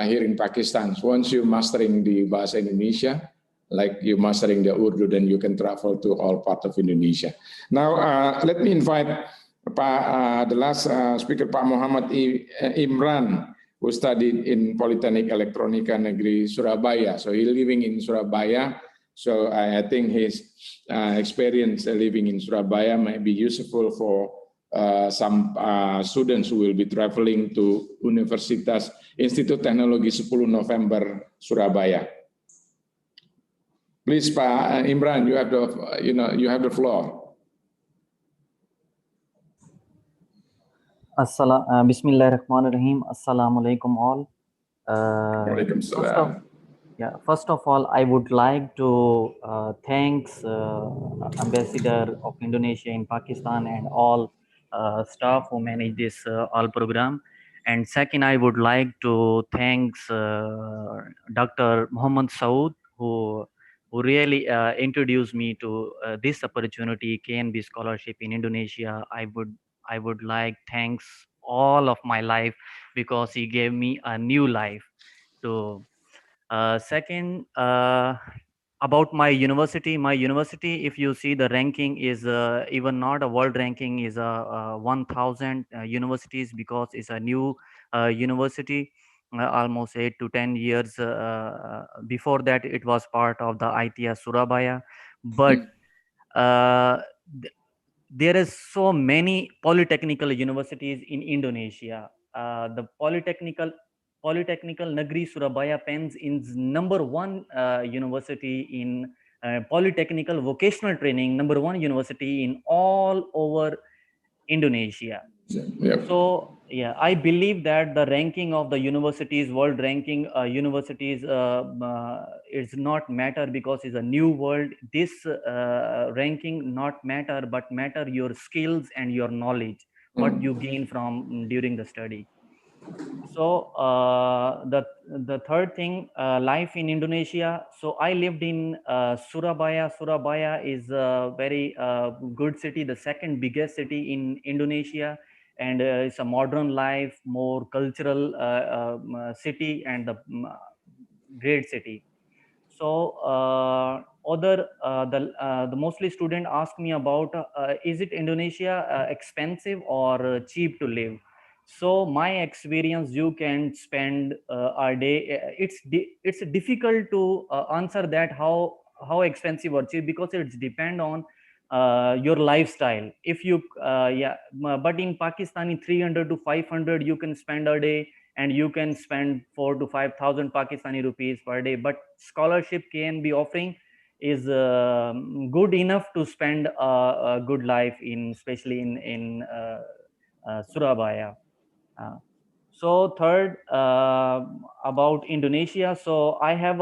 Speaker 1: here in Pakistan. So once you mastering the Bahasa Indonesia, like you mastering the Urdu, then you can travel to all parts of Indonesia. Now, let me invite the last speaker, Pak Muhammad Imran, who studied in Politeknik Elektronika Negeri Surabaya. So he's living in Surabaya. So I think his experience living in Surabaya might be useful for some students who will be traveling to Universitas Institut Teknologi 10 November Surabaya. Please, Pak Imran, you have the floor.
Speaker 5: Bismillahirrahmanirrahim. Assalamualaikum all. First of all, I would like to thanks Ambassador of Indonesia in Pakistan and all staff who manage this all program. And second, I would like to thanks Dr. Muhammad Saud, who really introduced me to this opportunity, KNB scholarship in Indonesia. I would like thanks all of my life, because he gave me a new life. So second, about my university, if you see the ranking is even not a world ranking, is a 1000 universities, because it's a new university. almost 8 to 10 years. Before that, it was part of the ITS Surabaya. But there is so many polytechnical universities in Indonesia. The Polytechnical Negeri Surabaya pens is number one university in polytechnical vocational training, number one university in all over Indonesia.
Speaker 1: Yep.
Speaker 5: So yeah, I believe that the ranking of the universities, world ranking universities, is not matter because it's a new world. This ranking not matter, but matter your skills and your knowledge, what you gain from during the study. So the third thing, life in Indonesia. So I lived in Surabaya. Surabaya is a very good city, the second biggest city in Indonesia, and it's a modern life, more cultural city, and the great city. So the mostly student ask me about is it Indonesia expensive or cheap to live? So my experience, you can spend a day. It's difficult to answer that how expensive or cheap, because it's depend on your lifestyle. If you but in Pakistani 300 to 500 you can spend a day, and you can spend 4 to 5,000 Pakistani rupees per day. But scholarship can be offering is good enough to spend a good life in, especially in Surabaya. So third, about Indonesia. So I have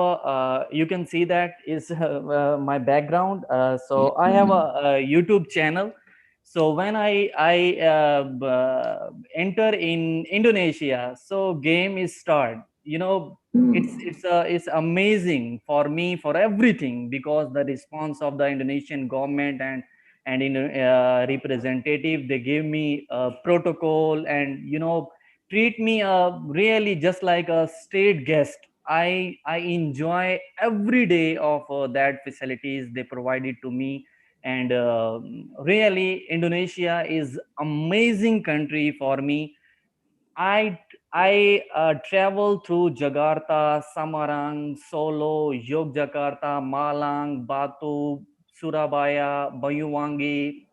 Speaker 5: you can see that is my background. So I have a YouTube channel. So when I enter in Indonesia, so game is start. You know, it's amazing for me for everything, because the response of the Indonesian government and in representative, they give me a protocol, and treat me really just like a state guest. I enjoy every day of that facilities they provided to me. And really Indonesia is amazing country for me. I travel through Jakarta, Samarang, Solo, Yogyakarta, Malang, Batu, Surabaya, Bayuwangi,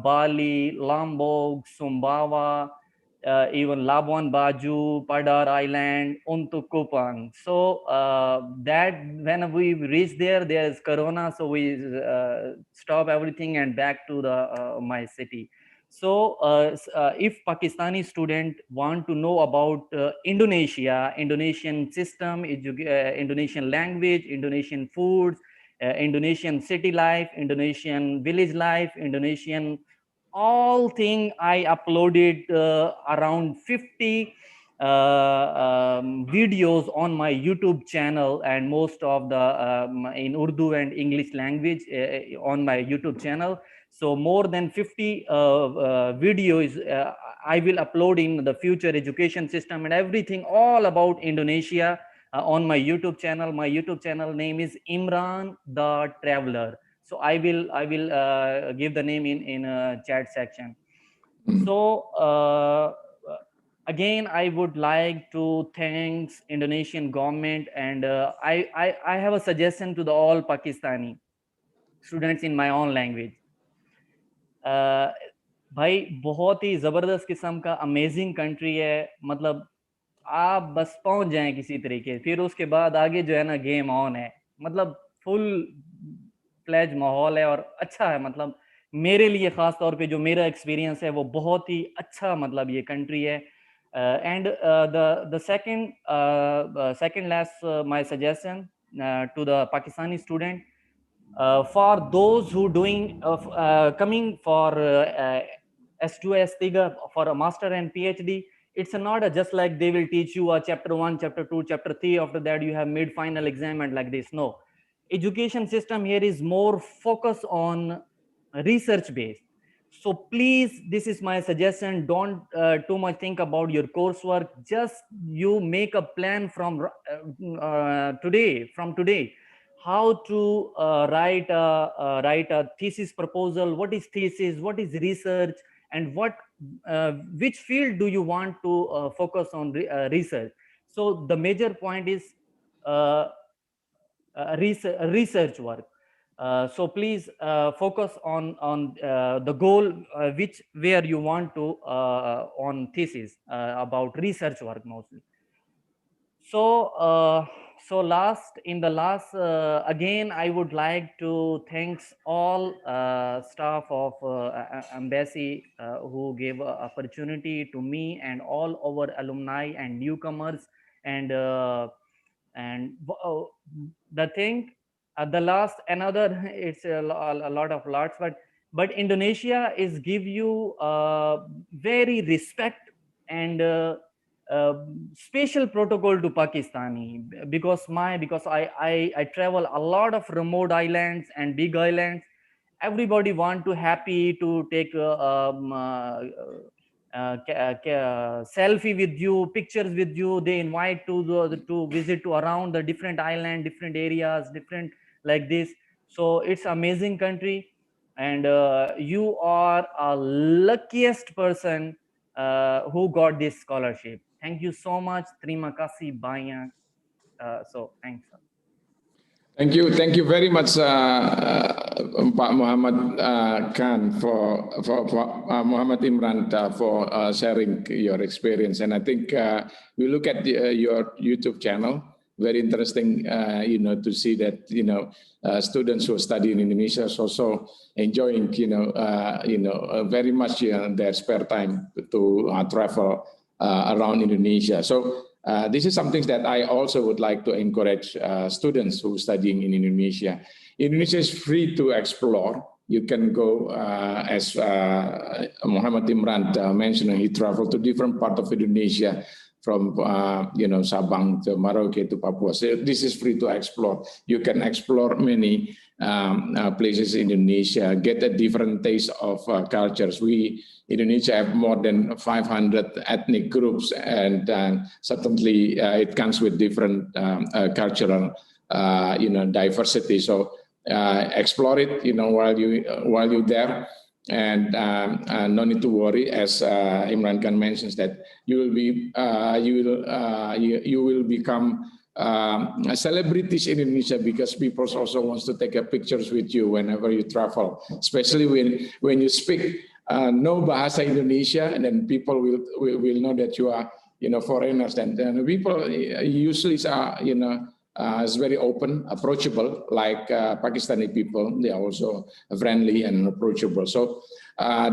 Speaker 5: Bali, Lombok, Sumbawa, even Labuan Baju, Padar Island, Untuk Kupang. So that when we reach there, there is Corona, so we stop everything and back to the my city. So if Pakistani student want to know about Indonesia, Indonesian system, Indonesian language, Indonesian foods, Indonesian city life, Indonesian village life, Indonesian all thing, I uploaded around 50 videos on my YouTube channel, and most of the in Urdu and English language on my YouTube channel. So more than 50 videos I will upload in the future education system and everything all about Indonesia on my YouTube channel. My YouTube channel name is Imran the Traveler. So I will give the name in chat section. So again, I would like to thank Indonesian government, and I have a suggestion to the all Pakistani students in my own language. भाई बहुत ही ज़बरदस्त किस्म का amazing country है, मतलब आप बस पहुंच जाएं किसी तरीके, फिर उसके बाद आगे जो है ना गेम ऑन है, मतलब फुल फ्लैज माहौल है और अच्छा है। मतलब मेरे लिए ख़ास तौर पे जो मेरा एक्सपीरियंस है वो बहुत ही अच्छा, मतलब ये कंट्री है। And the second last my suggestion to the Pakistani student, for those who doing coming for S2 S3 for a master and PhD, it's not just like they will teach you a chapter 1, chapter 2, chapter 3, after that you have mid final exam and like this. No, education system here is more focused on research based. So please, this is my suggestion, don't too much think about your coursework, just you make a plan from today how to write a thesis proposal, what is thesis, what is research, and which field do you want to focus on research. So the major point is research work. So please focus on the goal where you want to on thesis about research work mostly. So again, I would like to thanks all staff of embassy who gave opportunity to me and all our alumni and newcomers, and the thing the last another it's a lot of lots, but Indonesia is give you very respect and special protocol to Pakistani, because I travel a lot of remote islands and big islands. Everybody want to happy to take selfie with you, pictures with you. They invite to visit to around the different island, different areas, different like this. So it's amazing country, and you are a luckiest person who got this scholarship. Thank you so much. Terima kasih banyak. So thanks.
Speaker 1: Thank you very much, Pak Muhammad Khan for Muhammad Imran for sharing your experience. And I think we look at your YouTube channel. Very interesting, to see that students who study in Indonesia are also enjoying, very much their spare time to travel around Indonesia. So. This is something that I also would like to encourage students who are studying in Indonesia. Indonesia is free to explore. You can go, as Muhammad Imran mentioned, he traveled to different parts of Indonesia, from Sabang to Merauke to Papua. So this is free to explore. You can explore many places in Indonesia, get a different taste of cultures. Indonesia have more than 500 ethnic groups, and certainly it comes with different cultural, diversity. So explore it, while you're there, and no need to worry. As Imran Khan mentions, that you will become celebrities in Indonesia, because people also wants to take pictures with you whenever you travel, especially when you speak no bahasa Indonesia, and then people will know that you are foreigners. And people usually are is very open, approachable, like Pakistani people. They are also friendly and approachable. So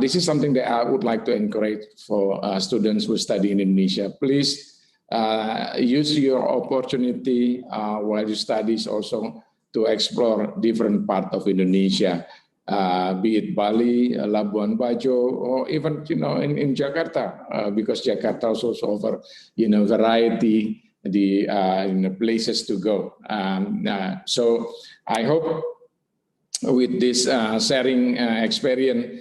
Speaker 1: this is something that I would like to encourage for students who study in Indonesia. Please use your opportunity while you study also to explore different parts of Indonesia. Be it Bali, Labuan Bajo, or even in Jakarta, because Jakarta also offer variety the places to go. So I hope with this sharing experience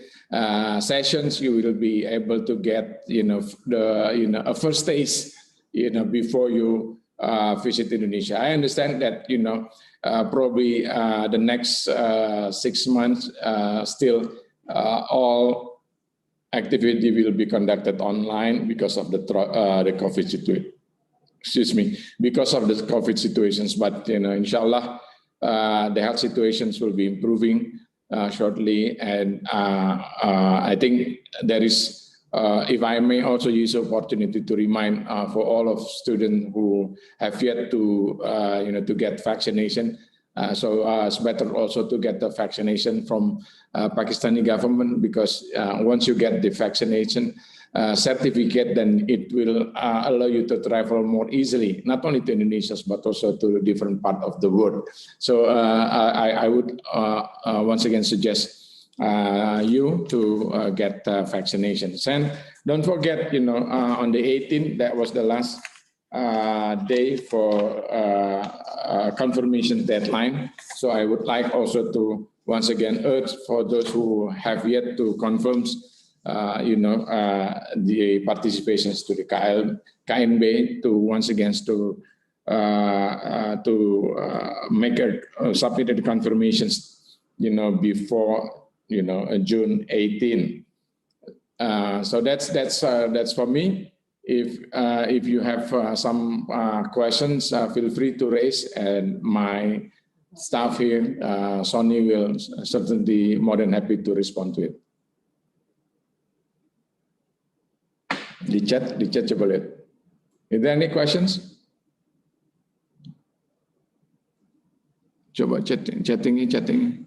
Speaker 1: sessions, you will be able to get a first taste before you visit Indonesia. I understand that probably the next 6 months still all activity will be conducted online because of the COVID situation. Because of the COVID situations. But inshallah, the health situations will be improving shortly, and I think there is. If I may also use the opportunity to remind for all of students who have yet to get vaccination, so it's better also to get the vaccination from Pakistani government, because once you get the vaccination certificate, then it will allow you to travel more easily, not only to Indonesia but also to different part of the world. So I would once again suggest you to get vaccinations. And don't forget, on the 18th, that was the last day for confirmation deadline. So I would like also to once again urge for those who have yet to confirm, the participations to the KNB, to once again to make submitted confirmations, before June 18. So that's for me. If you have some questions, feel free to raise, and my staff here, Sonny, will certainly be more than happy to respond to it. Di chat coba lihat. Is there any questions? Coba chatting.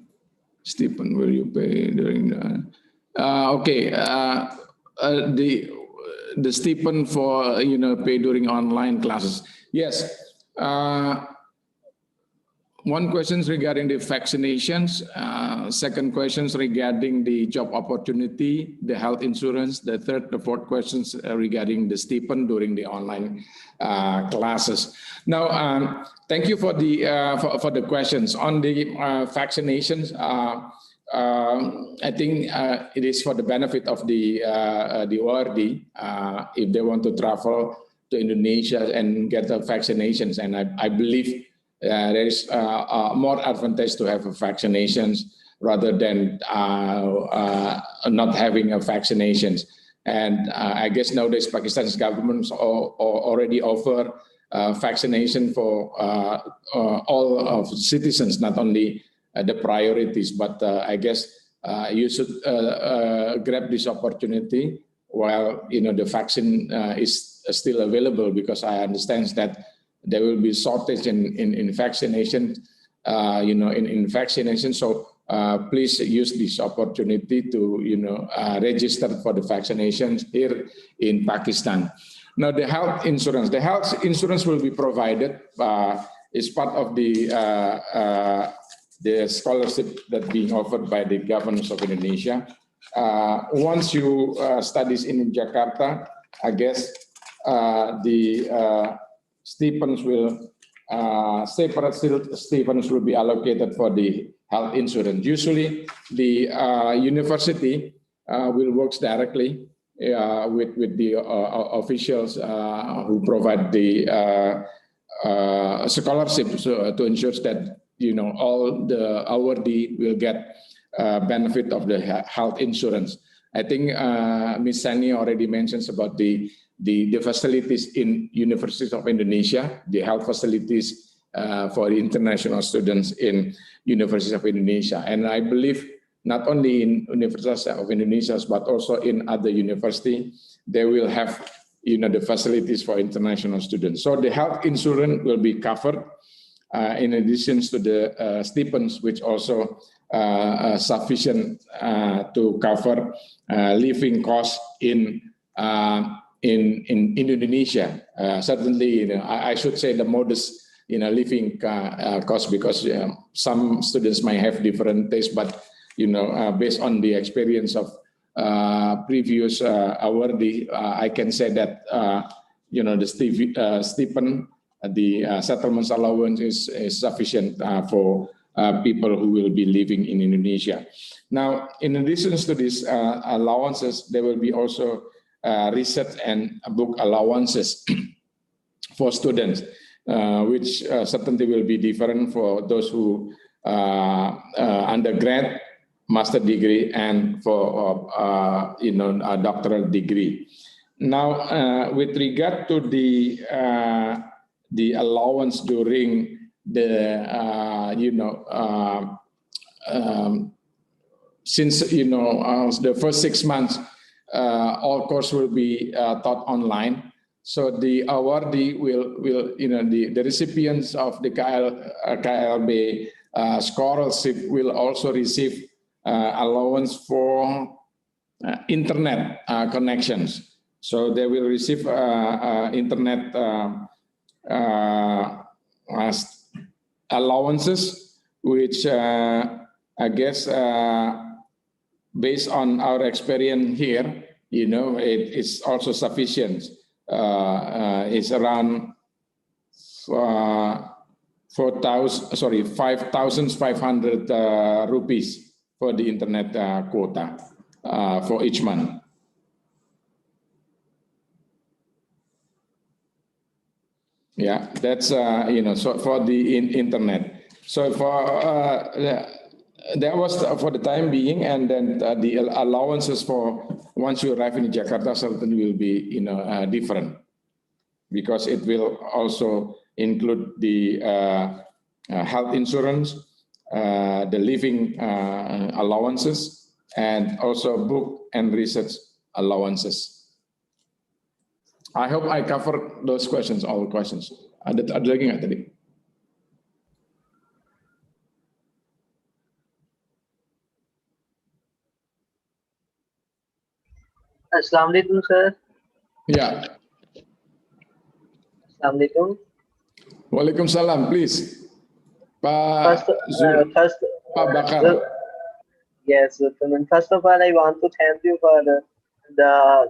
Speaker 1: Stephen, will you pay during the? Okay, the stipend for pay during online classes. Yes. One question is regarding the vaccinations. Second question is regarding the job opportunity, the health insurance. The fourth questions regarding the stipend during the online classes. Now, thank you for the questions on the vaccinations. I think it is for the benefit of the Awardee if they want to travel to Indonesia and get the vaccinations, and I believe there is more advantage to have vaccinations rather than not having a vaccinations. And I guess nowadays Pakistan's government already offer vaccination for all of citizens, not only the priorities, but I guess you should grab this opportunity while the vaccine is still available, because I understand that there will be shortage in vaccination, in vaccination. So please use this opportunity to register for the vaccinations here in Pakistan. Now the health insurance will be provided as part of the scholarship that being offered by the government of Indonesia. Once you studies in Jakarta, I guess the stipends will separate stipends will be allocated for the health insurance. Usually, the university will work directly with the officials who provide the scholarships to ensure that all the awardee will get benefit of the health insurance. I think Ms. Sani already mentions about the facilities in University of Indonesia, the health facilities for international students in University of Indonesia. And I believe not only in University of Indonesia, but also in other university, they will have the facilities for international students. So the health insurance will be covered in addition to the stipends, which also sufficient to cover living costs in Indonesia. Certainly, I should say the modest living cost, because some students might have different tastes, but based on the experience of previous awardee, I can say that the stipend, the settlement allowance is sufficient for people who will be living in Indonesia. Now, in addition to these allowances, there will be also research and book allowances for students, which certainly will be different for those who undergrad, master degree, and for a doctoral degree. Now, with regard to the allowance during the since the first 6 months, all course will be taught online. So the awardee will the recipients of the KLB scholarship will also receive allowance for internet connections. So they will receive internet allowances, which I guess based on our experience here, it is also sufficient. It's around 5,500 rupees for the internet quota for each month. Yeah, that's so for the internet. So for that was for the time being, and then the allowances for once you arrive in Jakarta certainly will be different, because it will also include the health insurance, the living allowances, and also book and research allowances. I hope I covered those questions, all the questions. Ada lagi nggak tadi?
Speaker 4: Assalamualaikum, sir.
Speaker 1: Ya.
Speaker 4: Assalamualaikum.
Speaker 1: Waalaikumsalam, please. Pak Pak Bakar.
Speaker 4: Yes, first of all, I want to thank you for the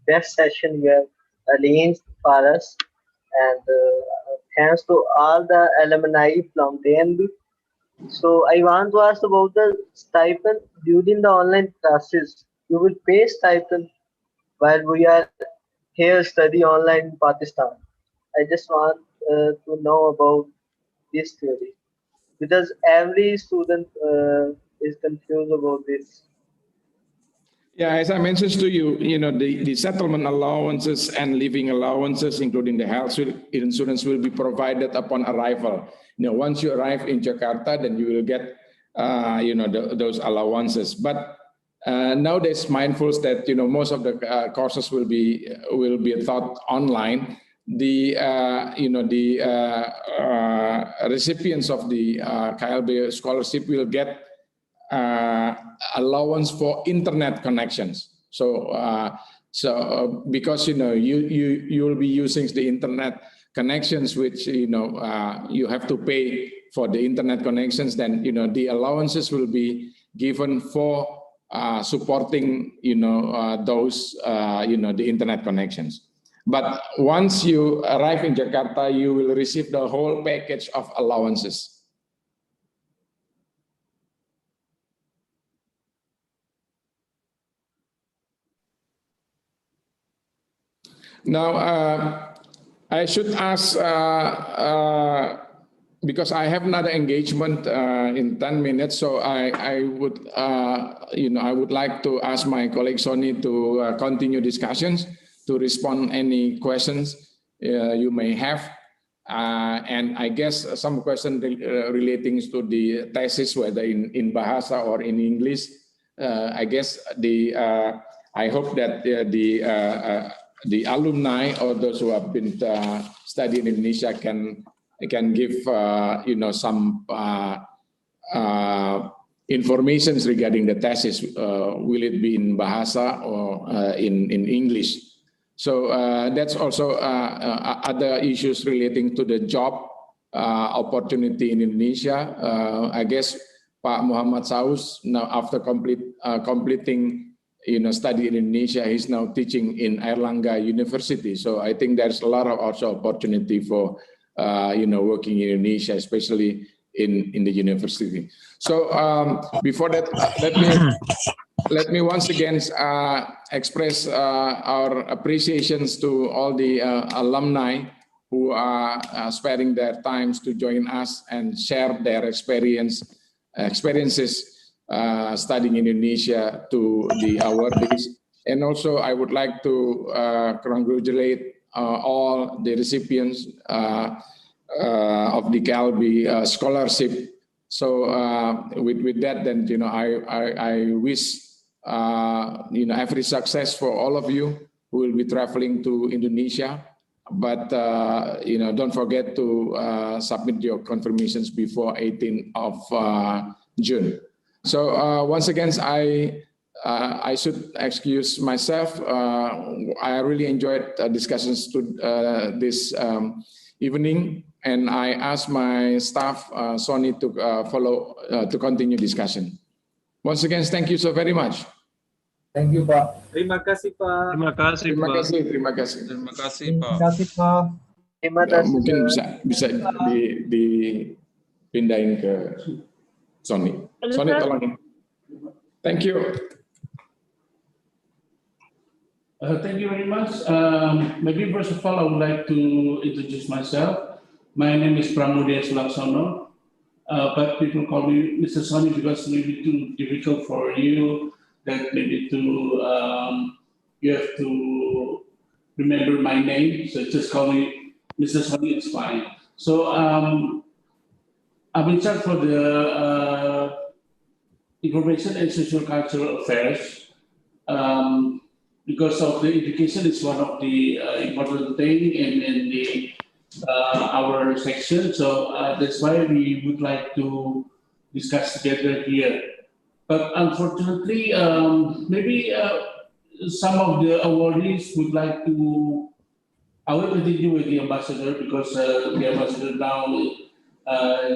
Speaker 4: best session you have arranged for us, and thanks to all the alumni from DNB. So I want to ask about the stipend during the online classes. You will pay stipend while we are here study online in Pakistan. I just want to know about this theory, because every student is confused about this.
Speaker 1: Yeah, as I mentioned to you, the settlement allowances and living allowances, including the health insurance, will be provided upon arrival. Once you arrive in Jakarta, then you will get, those allowances. But nowadays, mindful that most of the courses will be taught online. The recipients of the KLB scholarship will get allowance for internet connections. So because you will be using the internet connections, which you have to pay for the internet connections, then the allowances will be given for supporting those the internet connections. But once you arrive in Jakarta, you will receive the whole package of allowances. Now, I should ask, because I have another engagement in 10 minutes, so I would like to ask my colleague Sonny to continue discussions, to respond any questions you may have. And I guess some questions relating to the thesis, whether in Bahasa or in English. I guess I hope that the alumni or those who have been studying in Indonesia can give some information regarding the thesis. Will it be in Bahasa or in English? So that's also other issues relating to the job opportunity in Indonesia. I guess Pak Muhammad Saus, now after completing study in Indonesia, he's now teaching in Airlangga University. So I think there's a lot of also opportunity for working in Indonesia, especially in the university. So before that, let me once again express our appreciations to all the alumni who are sparing their times to join us and share their experiences studying in Indonesia to the awardees. And also I would like to congratulate all the recipients of the KLB scholarship. So with that, then I wish every success for all of you who will be traveling to Indonesia. But don't forget to submit your confirmations before 18th of June. So once again, I should excuse myself. I really enjoyed discussions this evening, and I asked my staff, Sonny, to to continue discussion. Once again, thank you so very much.
Speaker 7: Thank you, Pak.
Speaker 9: Terima kasih, Pak.
Speaker 1: Terima kasih, Pak.
Speaker 2: Terima kasih, Pak.
Speaker 1: Mungkin bisa dipindahin ke Sonny. Sonny, tolong. Thank you.
Speaker 3: Thank you very much. Maybe first of all, I would like to introduce myself. My name is Pramudia Sulaksono. but people call me Mr. Sonny because maybe too difficult for you. That maybe you have to remember my name. So just call me Mr. Sonny. It's fine. So I'm in charge for the information and social cultural affairs. Because of the education is one of the important thing in the our section. So that's why we would like to discuss together here. But unfortunately, maybe some of the awardees would like to. I will continue with the ambassador because the ambassador now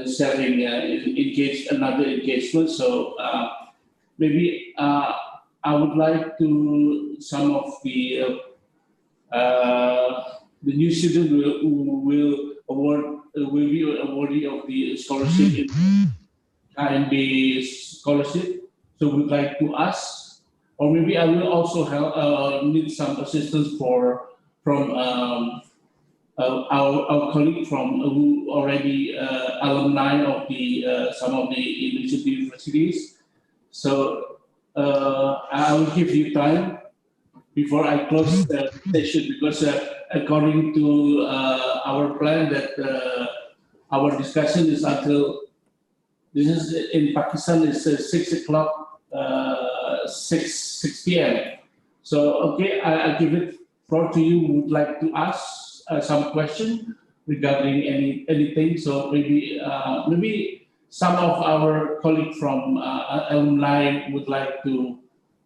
Speaker 3: is having another engagement. So maybe I would like to some of the new student will be awardee of the scholarship in KMB scholarship. So we'd like to ask, or maybe I will also help need some assistance from our colleague from who already alumni of the some of the universities. So I will give you time before I close the session because according to our plan that our discussion is until this is in Pakistan is 6 o'clock 6 p.m. So okay, I give it floor to you. Would like to ask some question regarding anything. So maybe some of our colleagues from alumni would like to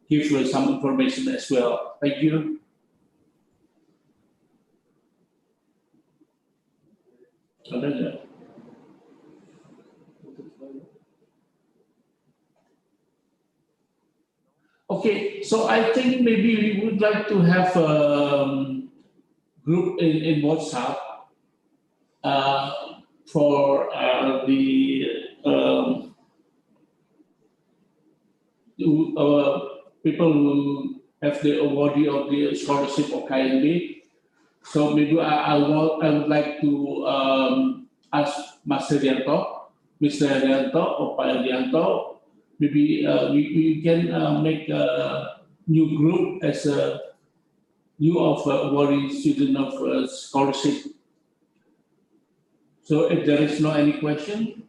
Speaker 3: give you some information as well. Thank you. Okay, so I think maybe we would like to have a group in WhatsApp for the people who have the awardee of the scholarship of KNB. So maybe I would like to ask Mr. Rianto or Pak Rianto. Maybe we can make a new group as a new of awardee student of scholarship. So if there is no any question.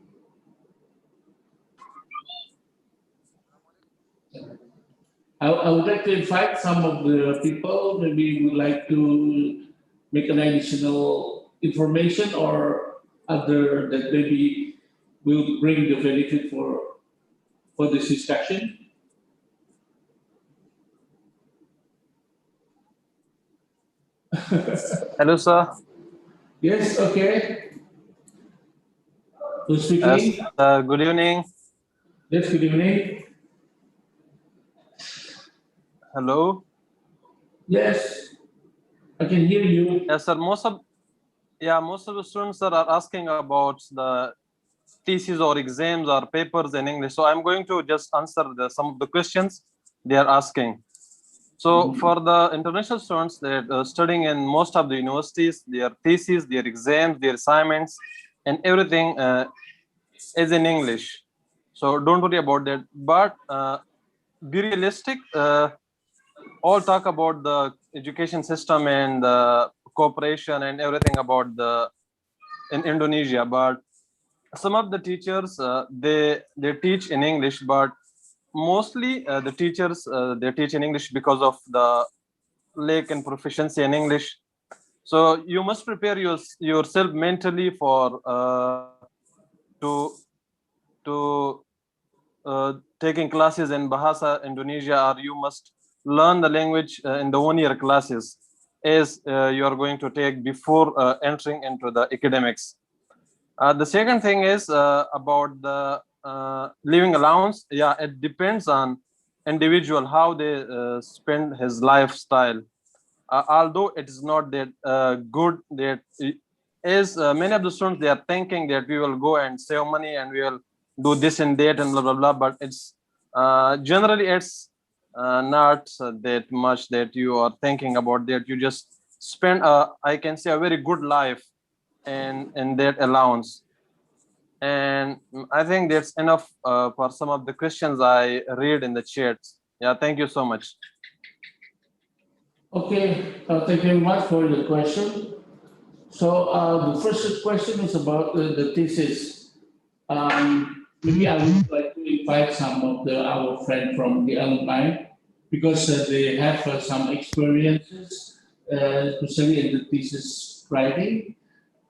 Speaker 3: I would like to invite some of the people, maybe would like to make an additional information or other that maybe will bring the benefit for this discussion.
Speaker 12: Hello, sir.
Speaker 3: Yes, okay. Who's speaking?
Speaker 12: Yes, good evening.
Speaker 3: Yes, good evening.
Speaker 12: Hello.
Speaker 3: Yes, I can hear you.
Speaker 12: Yes, sir. Most of the students are asking about the thesis or exams or papers in English. So I'm going to just answer some of the questions they are asking. So for the international students, they're studying in most of the universities, their thesis, their exams, their assignments, and everything is in English. So don't worry about that. But be realistic. All talk about the education system and the cooperation and everything about in Indonesia, but some of the teachers they teach in English, but mostly the teachers they teach in English because of the lack in proficiency in English. So you must prepare yourself mentally for to taking classes in Bahasa Indonesia, or you must learn the language in the 1 year classes as you are going to take before entering into the academics. The second thing is about the living allowance. Yeah, it depends on individual how they spend his lifestyle. Although it is not that good, that is many of the students, they are thinking that we will go and save money and we will do this and that and blah blah blah, but it's generally it's not that much that you are thinking about that. You just spend I can say a very good life in that allowance. And I think that's enough for some of the questions I read in the chat. Yeah, thank you so much.
Speaker 3: Okay, thank you very much for the question. So the first question is about the thesis. Maybe I would like to invite some of our friends from the alumni because they have some experiences, especially in the thesis writing.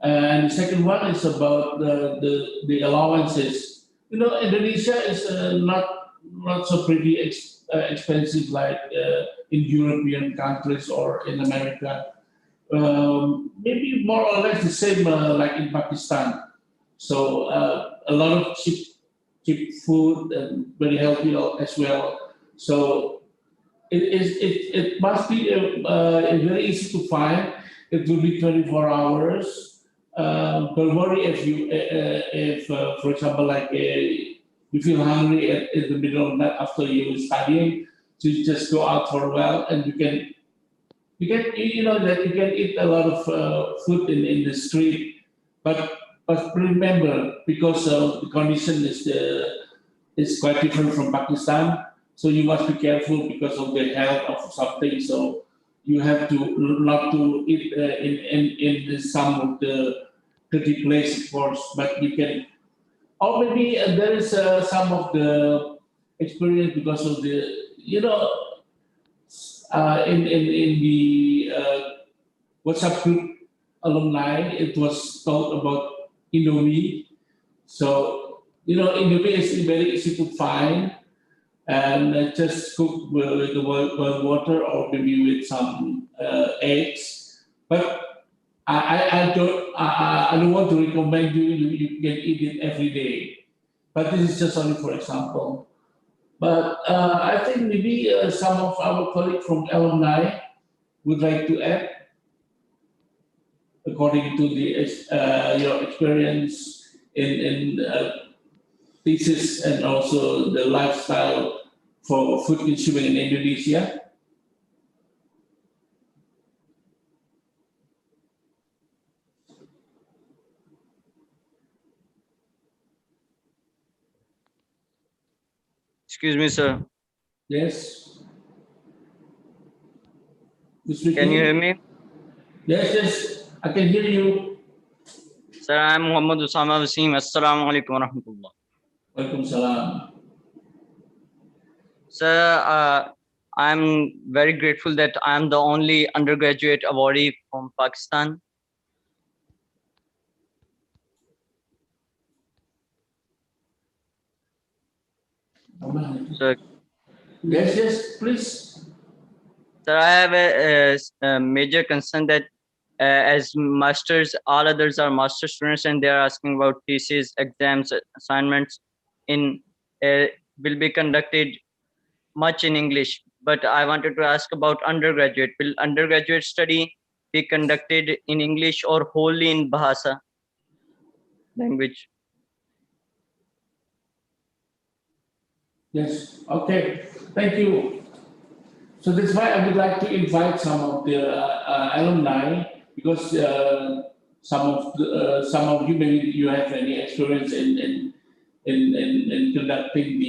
Speaker 3: And the second one is about the allowances. You know, Indonesia is not so pretty expensive like in European countries or in America. Maybe more or less the same like in Pakistan. So a lot of cheap food and very healthy as well. So it must be very easy to find. It will be 24 hours. Don't worry if for example, like you feel hungry in the middle of the night after you studying, so you just go out for a while and you know that you can eat a lot of food in the street, but remember because the condition is quite different from Pakistan, so you must be careful because of the health of something. So you have to not to eat in some of the dirty place, of course, but you can. Or maybe there is some of the experience because of the in the WhatsApp group alumni, it was told about Indomie. So, Indomie is very easy to find and just cook with the boiled water or maybe with some eggs. But I don't want to recommend you can eat it every day. But this is just only for example. But I think maybe some of our colleagues from alumni would like to add, according to your experience in thesis and also the lifestyle for food consuming in Indonesia.
Speaker 13: Excuse me, sir.
Speaker 3: Yes.
Speaker 13: Can you hear me?
Speaker 3: Yes, I can hear you.
Speaker 13: Sir, I am Muhammad Usama Wasim. Assalamu alaikum wa rahmatullah.
Speaker 3: Walaikum salam.
Speaker 13: Sir, I'm very grateful that I am the only undergraduate awardee from Pakistan. Sir,
Speaker 3: Yes, please.
Speaker 13: Sir, I have a major concern that as masters, all others are master students and they are asking about thesis, exams, assignments will be conducted much in English. But I wanted to ask about undergraduate. Will undergraduate study be conducted in English or wholly in Bahasa language?
Speaker 3: Yes, okay, thank you. So that's why I would like to invite some of the alumni because some of you maybe you have any experience in conducting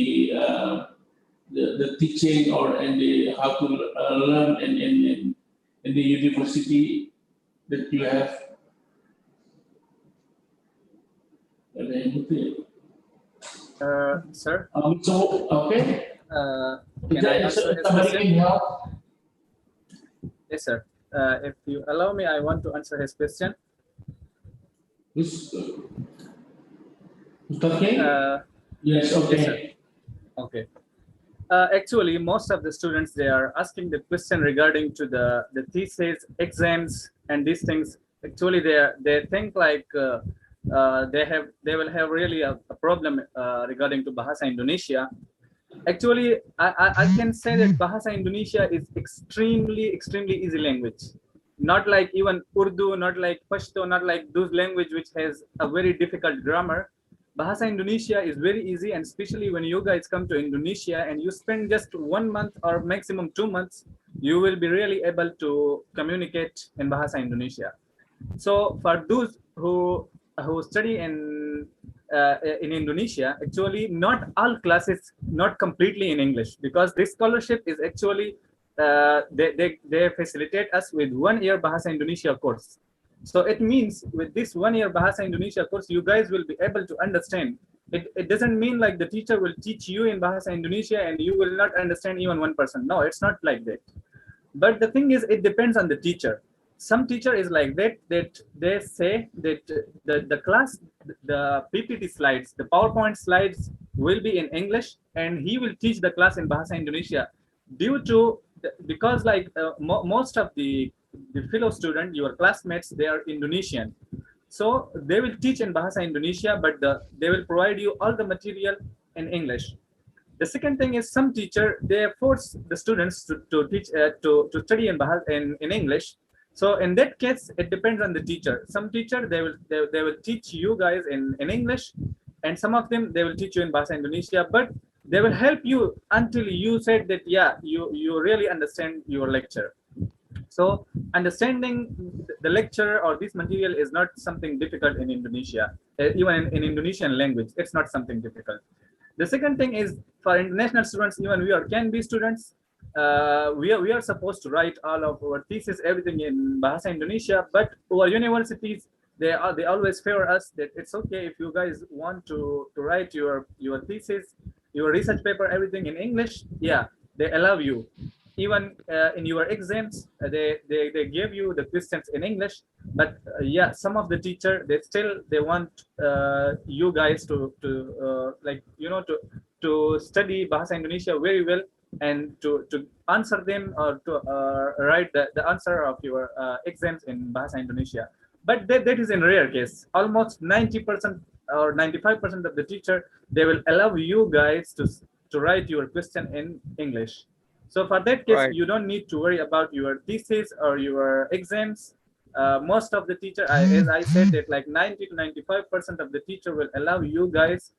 Speaker 3: the teaching or in the how to learn in the university that you have.
Speaker 9: Sir.
Speaker 3: So okay.
Speaker 9: Can I answer his question? Yes, sir. If you allow me, I want to answer his question.
Speaker 3: Yes, okay. Yes, okay.
Speaker 9: Yes, okay. Actually, most of the students, they are asking the question regarding to the thesis, exams, and these things. Actually, they think like they will have really a problem regarding to Bahasa Indonesia. Actually, I can say that Bahasa Indonesia is extremely easy language. Not like even Urdu, not like Pashto, not like those language which has a very difficult grammar. Bahasa Indonesia is very easy, and especially when you guys come to Indonesia and you spend just 1 month or maximum 2 months, you will be really able to communicate in Bahasa Indonesia. So for those who who study in Indonesia, actually not all classes, not completely in English, because this scholarship is actually they facilitate us with 1 year Bahasa Indonesia course. So it means with this 1 year Bahasa Indonesia course, you guys will be able to understand. It doesn't mean like the teacher will teach you in Bahasa Indonesia and you will not understand even 1%. No, it's not like that. But the thing is, it depends on the teacher. Some teacher is like that they say that the class, the PPT slides, the PowerPoint slides will be in English, and he will teach the class in Bahasa Indonesia, due to because like most of the fellow student, your classmates, they are Indonesian, so they will teach in Bahasa Indonesia, but they will provide you all the material in English. The second thing is, some teacher, they force the students to teach to study in English. So in that case, it depends on the teacher. Some teacher, they will teach you guys in English, and some of them they will teach you in Bahasa Indonesia, but they will help you until you said that you really understand your lecture. So understanding the lecture or this material is not something difficult in Indonesia. Even in Indonesian language, it's not something difficult. The second thing is, for international students, even we can be students, we are supposed to write all of our thesis, everything in Bahasa Indonesia, but our universities, they always favor us that it's okay if you guys want to write your thesis, your research paper, everything in English. Yeah, they allow you. Even in your exams, they give you the questions in English, but yeah, some of the teacher, they want you guys to like, you know, to study Bahasa Indonesia very well, and to answer them, or to write the answer of your exams in Bahasa Indonesia. But that is in rare case. Almost 90% or 95% of the teacher, they will allow you guys to write your question in English. So for that case, you don't need to worry about your thesis or your exams. Most of the teacher, as I said, that like 90 to 95% of the teacher will allow you guys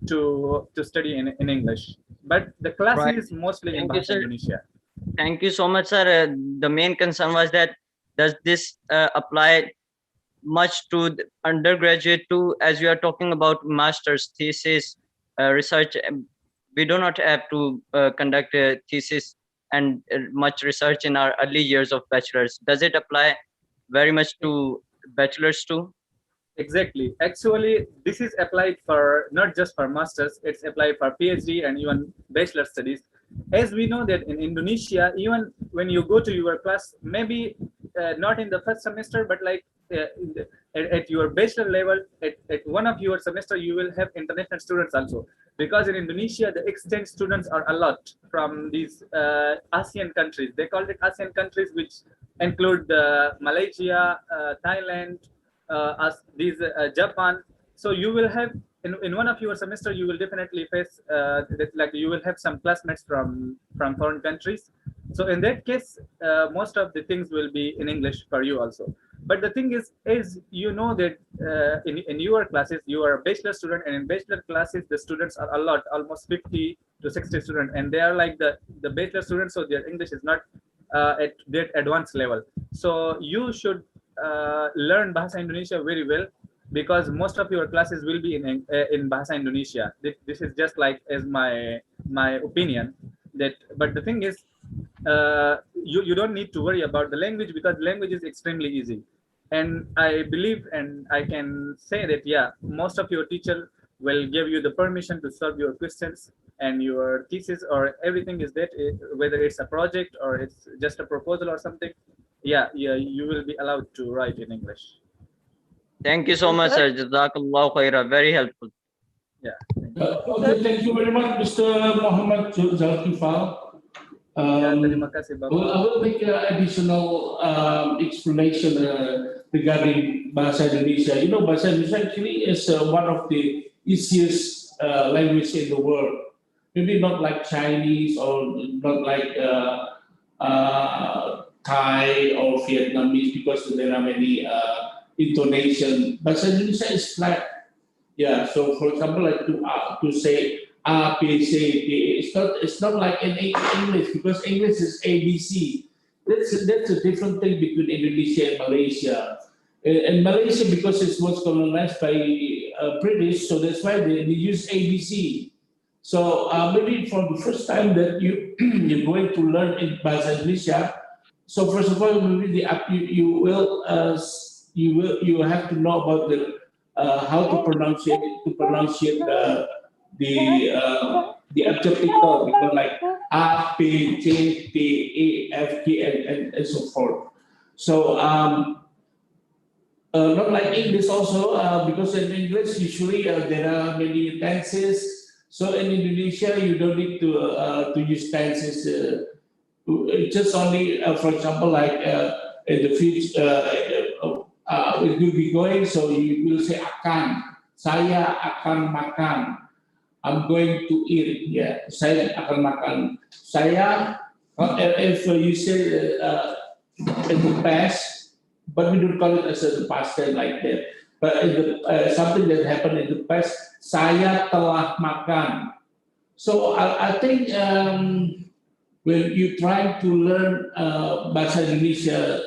Speaker 9: to study in English. But the class is mostly in Bahasa Indonesia.
Speaker 13: Thank you so much, sir. The main concern was that, does this apply much to the undergraduate too? As you are talking about master's thesis, research, we do not have to conduct a thesis and much research in our early years of bachelor's. Does it apply very much to bachelor's too?
Speaker 9: Exactly. Actually, this is applied for not just for masters, it's applied for PhD and even bachelor studies. As we know that in Indonesia, even when you go to your class, maybe not in the first semester, but like at your bachelor level, at one of your semester, you will have international students also. Because in Indonesia, the exchange students are a lot from these ASEAN countries. They call it ASEAN countries, which include Malaysia, Thailand, Japan. So you will have in one of your semester, you will definitely face like you will have some classmates from foreign countries. So in that case, most of the things will be in English for you also. But the thing is you know that in your classes, you are a bachelor student, and in bachelor classes, the students are a lot, almost 50 to 60 students, and they are like the bachelor students, so their English is not at that advanced level. So you should learn Bahasa Indonesia very well, because most of your classes will be in Bahasa Indonesia. This is just like as my opinion. But the thing is, you don't need to worry about the language, because language is extremely easy. And I believe, and I can say that, yeah, most of your teacher will give you the permission to solve your questions and your thesis, or everything is that, whether it's a project or it's just a proposal or something. Yeah, you will be allowed to write in English.
Speaker 13: Thank you so much, sir. Jazakallah khaira. Very helpful.
Speaker 9: Yeah.
Speaker 3: Okay, thank you very much, Mr. Muhammad Zulkifli.
Speaker 9: Terima kasih, Bapak.
Speaker 3: I will make an additional explanation regarding Bahasa Indonesia. You know, Bahasa Indonesia actually is one of the easiest language in the world. Maybe not like Chinese, or not like Thai or Vietnamese, because there are many intonation. Bahasa Indonesia is flat. Yeah. So, for example, like to say A, B, C, D. It's not like in English, because English is ABC. That's a different thing between Indonesia and Malaysia. In Malaysia, because it was colonized by British, so that's why they use ABC. So maybe for the first time that you're going to learn in Bahasa Indonesia, so first of all, maybe you will have to know about the how to pronounce the adjectival, because like A, B, C, D, E, F, G, and so forth. So not like English also, because in English usually there are many tenses. So in Indonesia you don't need to use tenses. Just only, for example, like in the future, it will be going. So you will say akan. Saya akan makan. I'm going to eat. Yeah, saya akan makan. Saya. If you say in the past, but we don't call it as the past tense like that. But in the, something that happened in the past, saya telah makan. So I think when you try to learn Bahasa Indonesia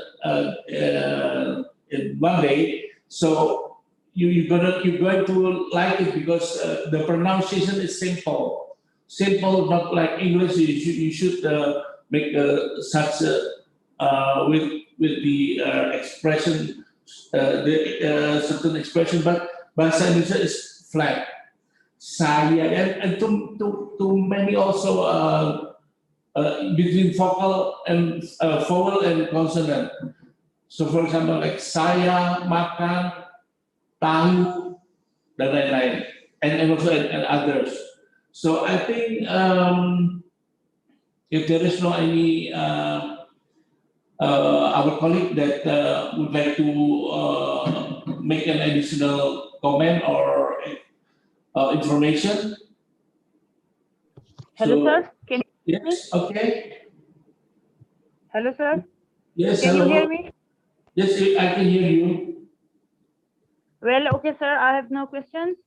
Speaker 3: in one day, so you're going to like it because the pronunciation is simple. Simple, not like English. You should make such with the expression, certain expression, but Bahasa Indonesia is flat. Saya and to many also between vowel and consonant. So for example, like saya makan tahu dan lain-lain, and also and others. So I think if there is no any our colleague that would like to make an additional comment or information.
Speaker 14: Hello,
Speaker 3: So,
Speaker 14: sir. Can you hear me?
Speaker 3: yes, okay.
Speaker 14: Hello, sir.
Speaker 3: Yes,
Speaker 14: Can
Speaker 3: hello.
Speaker 14: you hear me?
Speaker 3: Yes, I can hear you.
Speaker 14: Well, okay, sir. I have no questions.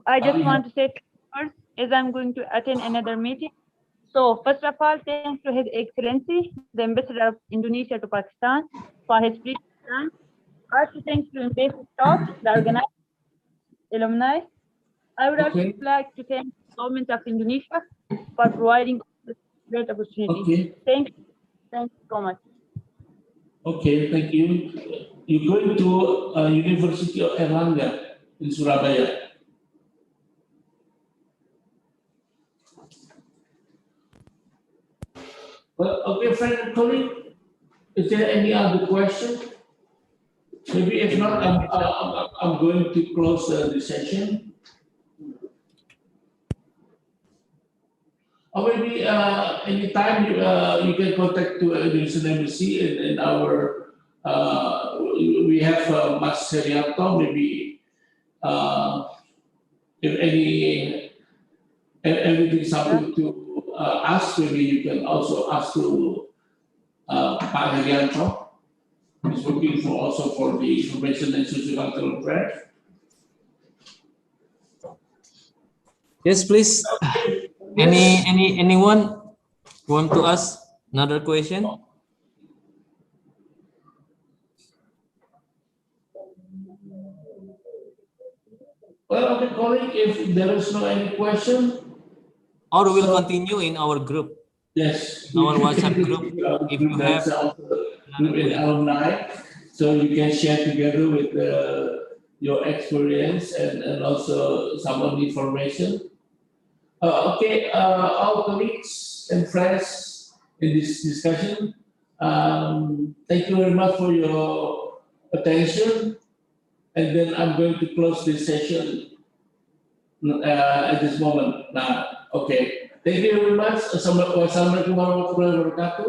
Speaker 14: I just want to say first, as I'm going to attend another meeting. So, first of all, thanks to His Excellency, the Ambassador of Indonesia to Pakistan, for his previous time. Also, thanks to Embassy staff, the organizers, alumni. I would also like to thank the government of Indonesia for providing this great opportunity.
Speaker 3: Okay.
Speaker 14: Thank you. Thank you so much.
Speaker 3: Okay, thank you. You're going to University of Erlangga in Surabaya. Well, okay, friend and colleague, is there any other question? Maybe if not, I'm going to close the session. Or maybe anytime you can contact to Indonesian Embassy in our, we have Mas Herianto, maybe if anything something to ask, maybe you can also ask to Pak Herianto. He's working also for the Information and Sociocultural Affairs.
Speaker 15: Yes, please. Anyone want to ask another question?
Speaker 3: Well, okay, colleague, if there is no any question,
Speaker 15: or we'll continue in our group.
Speaker 3: Yes,
Speaker 15: our WhatsApp group. If you have
Speaker 3: alumni, so you can share together with your experience and also some of the information. Okay, all colleagues and friends in this discussion, thank you very much for your attention. And then I'm going to close this session at this moment. Now, okay. Thank you very much. Wassalamualaikum warahmatullahi wabarakatuh.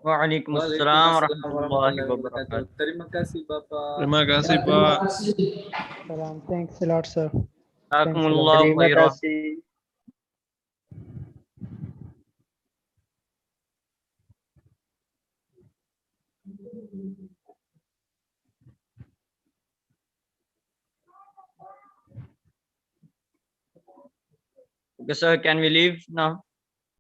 Speaker 13: Waalaikumsalam warahmatullahi wabarakatuh.
Speaker 9: Terima kasih Bapak.
Speaker 12: Terima kasih
Speaker 3: Ya,
Speaker 12: Pak.
Speaker 3: terima kasih.
Speaker 6: Thanks a lot, sir.
Speaker 13: Jazakumullah
Speaker 4: Terima
Speaker 13: khairan.
Speaker 4: kasih.
Speaker 13: Okay, sir, can we leave now?